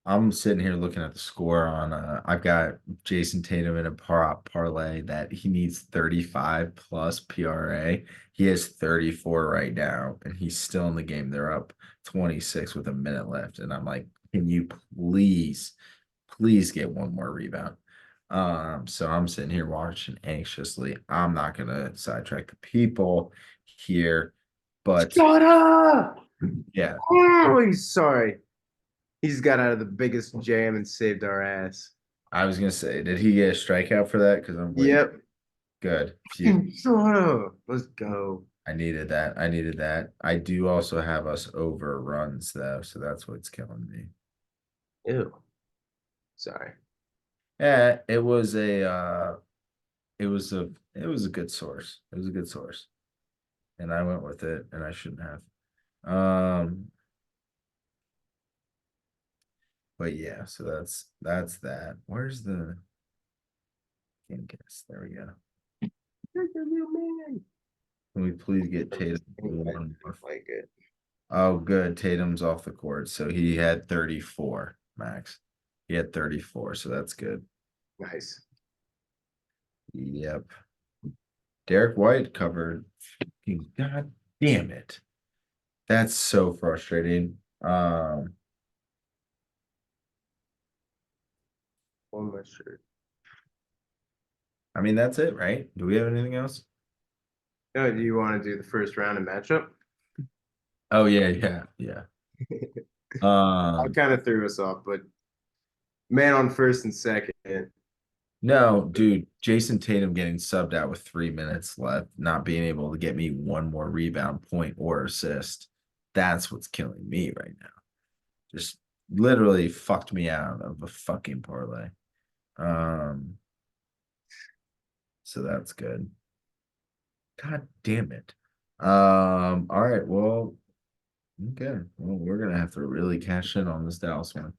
Speaker 1: I'm sitting here looking at the score on I've got Jason Tatum in a parlay that he needs 35 plus PRA. He has 34 right now, and he's still in the game. They're up 26 with a minute left. And I'm like, can you please get one more rebound? So I'm sitting here watching anxiously. I'm not gonna sidetrack the people here, but
Speaker 2: Shut up!
Speaker 1: yeah,
Speaker 2: Oh, he's sorry. He's got out of the biggest jam and saved our ass.
Speaker 1: I was gonna say, did he get a strikeout for that? Because I'm waiting.
Speaker 2: Yep.
Speaker 1: Good. Phew.
Speaker 2: Shut up. Let's go.
Speaker 1: I needed that. I needed that. I do also have us over runs though, so that's what's killing me.
Speaker 2: Ew. Sorry.
Speaker 1: Yeah, it was a good source. It was a good source. And I went with it and I shouldn't have. Um, but yeah, so that's that. Where's the can't guess? There we go. Can we please get Tatum one more?
Speaker 2: Like it.
Speaker 1: Oh, good. Tatum's off the court. So he had 34, max. He had 34, so that's good.
Speaker 2: Nice.
Speaker 1: Yep. Derek White covered. God damn it. That's so frustrating.
Speaker 2: On my shirt.
Speaker 1: I mean that's it, right? Do we have anything else?
Speaker 2: Oh, do you want to do the first round of matchup?
Speaker 1: Oh yeah, yeah, yeah.
Speaker 2: I
Speaker 1: Um,
Speaker 2: kind of threw us off, but man on first and second.
Speaker 1: no, dude, Jason Tatum getting subbed out with 3 minutes left, not being able to get me one more rebound point or assist. That's what's killing me right now. Just literally fucked me out of a fucking parlay. Um, so that's good. God damn it. All right, well, okay. Well, we're gonna have to really cash in on this Dallas one.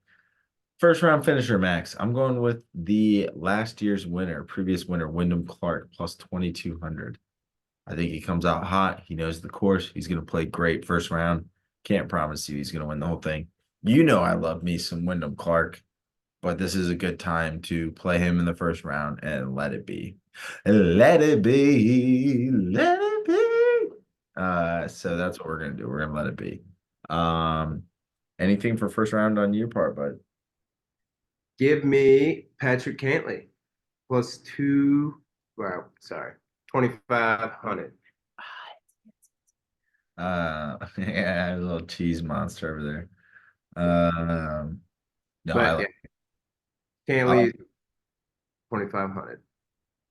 Speaker 1: First round finisher, Max. I'm going with the last year's winner, previous winner, Wyndham Clark, plus 2,200. I think he comes out hot. He knows the course. He's gonna play great first round. Can't promise you he's gonna win the whole thing. You know I love me some Wyndham Clark, but this is a good time to play him in the first round and let it be. Let it be. Let it be. So that's what we're gonna do. We're gonna let it be. Um, anything for first round on your part, bud?
Speaker 2: Give me Patrick Cantley plus two. Well, sorry, 2,500.
Speaker 1: Yeah, a little cheese monster over there. Um, no, I
Speaker 2: But
Speaker 1: like.
Speaker 2: yeah,
Speaker 1: I like.
Speaker 2: Cantley 2,500.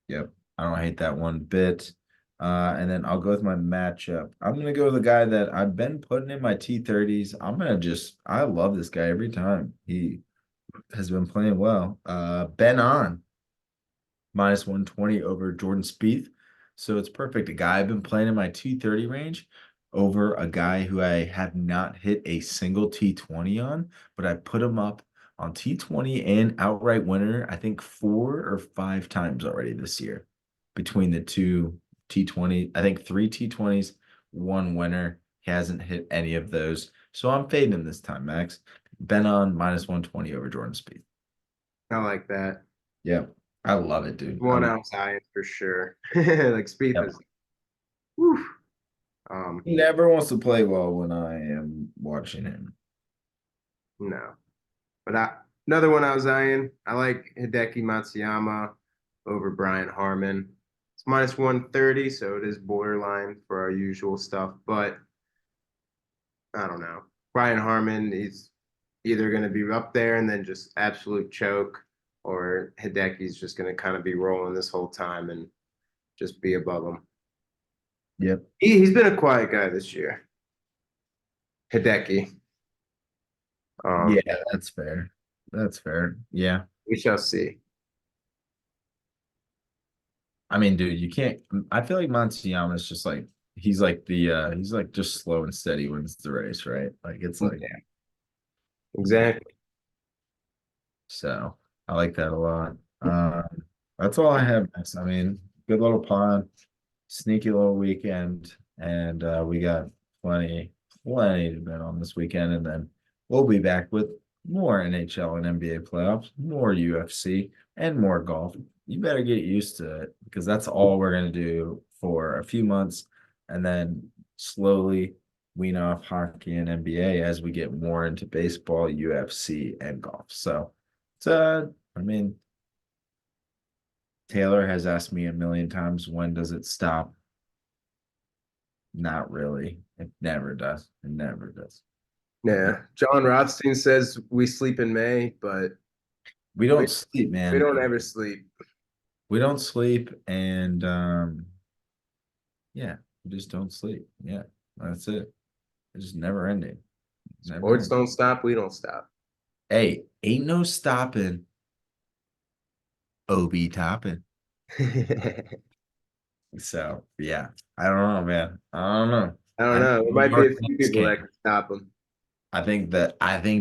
Speaker 1: Yep, I don't hate that one bit. And then I'll go with my matchup. I'm gonna go with a guy that I've been putting in my T30s. I love this guy every time. He has been playing well. Ben on -120 over Jordan Spieth. So it's perfect. A guy I've been playing in my T30 range over a guy who I have not hit a single T20 on, but I put him up on T20 and outright winner, I think 4 or 5 times already this year between the two T20. I think 3 T20s, one winner. He hasn't hit any of those. So I'm fading him this time, Max. Ben on -120 over Jordan Spieth.
Speaker 2: I like that.
Speaker 1: Yeah, I love it, dude.
Speaker 2: One outside for sure. Like Spieth
Speaker 1: Yep.
Speaker 2: is, whew. Um,
Speaker 1: He never wants to play well when I am watching him.
Speaker 2: no. But another one I was eyeing, I like Hideki Matsuyama over Brian Harmon. It's -130, so it is borderline for our usual stuff. But I don't know. Brian Harmon, he's either going to be up there and then just absolute choke, or Hideki's just going to kind of be rolling this whole time and just be above him.
Speaker 1: Yep.
Speaker 2: He's been a quiet guy this year, Hideki.
Speaker 1: Yeah,
Speaker 2: Um,
Speaker 1: that's fair. That's fair. Yeah.
Speaker 2: we shall see.
Speaker 1: I mean, dude, you can't. I feel like Matsuyama is just like he's like just slow and steady wins the race, right? Like it's like
Speaker 2: Yeah, exactly.
Speaker 1: so. I like that a lot. That's all I have, Max. I mean, good little pod, sneaky little weekend, and we got plenty to bet on this weekend, and then we'll be back with more NHL and NBA playoffs, more UFC, and more golf. You better get used to it because that's all we're gonna do for a few months, and then slowly wean off hockey and NBA as we get more into baseball, UFC, and golf. So it's I mean, Taylor has asked me a million times, when does it stop? Not really. It never does. It never does.
Speaker 2: Yeah. John Rothstein says we sleep in May, but
Speaker 1: We
Speaker 2: we,
Speaker 1: don't sleep,
Speaker 2: we
Speaker 1: man.
Speaker 2: don't ever sleep.
Speaker 1: We don't sleep, and yeah, we just don't sleep. Yeah, that's it. It's just never ending. Never
Speaker 2: Sports
Speaker 1: ending.
Speaker 2: don't stop. We don't stop.
Speaker 1: Hey, ain't no stopping OB topping.
Speaker 2: I
Speaker 1: So yeah, I don't know, man. I don't know.
Speaker 2: don't
Speaker 1: I think
Speaker 2: know. There
Speaker 1: New
Speaker 2: might be
Speaker 1: York
Speaker 2: a few
Speaker 1: Knicks
Speaker 2: people that
Speaker 1: can.
Speaker 2: can stop them.
Speaker 1: I think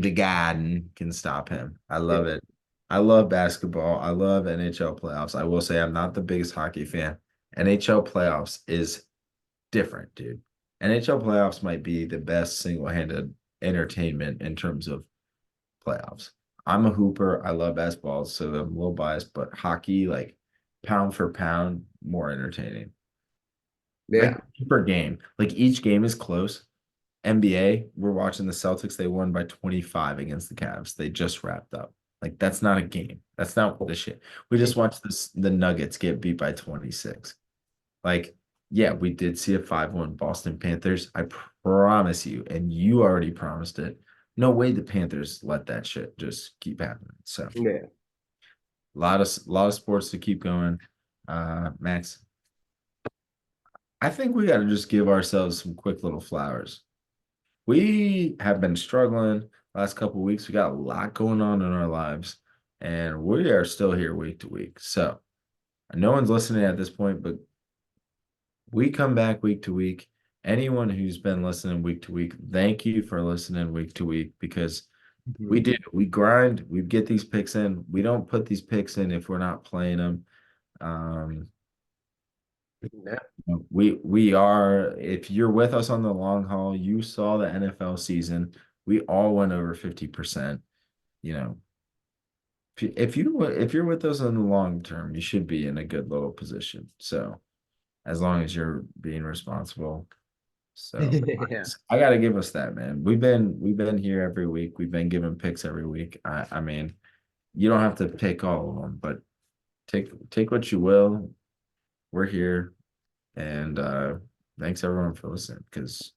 Speaker 1: the Garden can stop him. I
Speaker 2: Yeah.
Speaker 1: love it. I love basketball. I love NHL playoffs. I will say I'm not the biggest hockey fan. NHL playoffs is different, dude. NHL playoffs might be the best single-handed entertainment in terms of playoffs. I'm a hooper. I love basketball, so I'm a little biased, but hockey, like pound for pound, more entertaining. Like
Speaker 2: Yeah.
Speaker 1: per game. Like each game is close. NBA, we're watching the Celtics. They won by 25 against the Cavs. They just wrapped up. Like that's not a game. That's not what the shit. We just watched the Nuggets get beat by 26. Like, yeah, we did see a 5-1 Boston Panthers. I promise you, and you already promised it. No way the Panthers let that shit just keep happening. So
Speaker 2: Yeah.
Speaker 1: a lot of sports to keep going. Max, I think we got to just give ourselves some quick little flowers. We have been struggling last couple of weeks. We got a lot going on in our lives, and we are still here week to week. So no one's listening at this point, but we come back week to week. Anyone who's been listening week to week, thank you for listening week to week because we
Speaker 2: Mhm.
Speaker 1: do. We grind. We get these picks in. We don't put these picks in if we're not playing them. Um,
Speaker 2: Yeah.
Speaker 1: we are. If you're with us on the long haul, you saw the NFL season. We all went over 50%. You know, if you're with us on the long term, you should be in a good little position. So as long as you're being responsible. So
Speaker 2: Yeah.
Speaker 1: I gotta give us that, man. We've been here every week. We've been giving picks every week. I mean, you don't have to pick all of them, but take what you will. We're here, and thanks everyone for listening because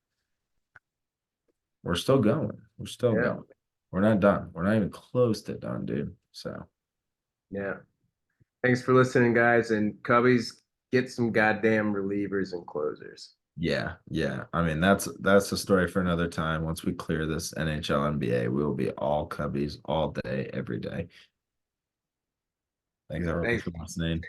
Speaker 1: we're still going. We're still
Speaker 2: Yeah.
Speaker 1: going. We're not done. We're not even close to done, dude. So
Speaker 2: Yeah. Thanks for listening, guys. And Cubbies, get some goddamn relievers and closers.
Speaker 1: Yeah, yeah. I mean, that's a story for another time. Once we clear this NHL, NBA, we will be all Cubbies all day, every day. Thanks everyone
Speaker 2: Thanks.
Speaker 1: for listening.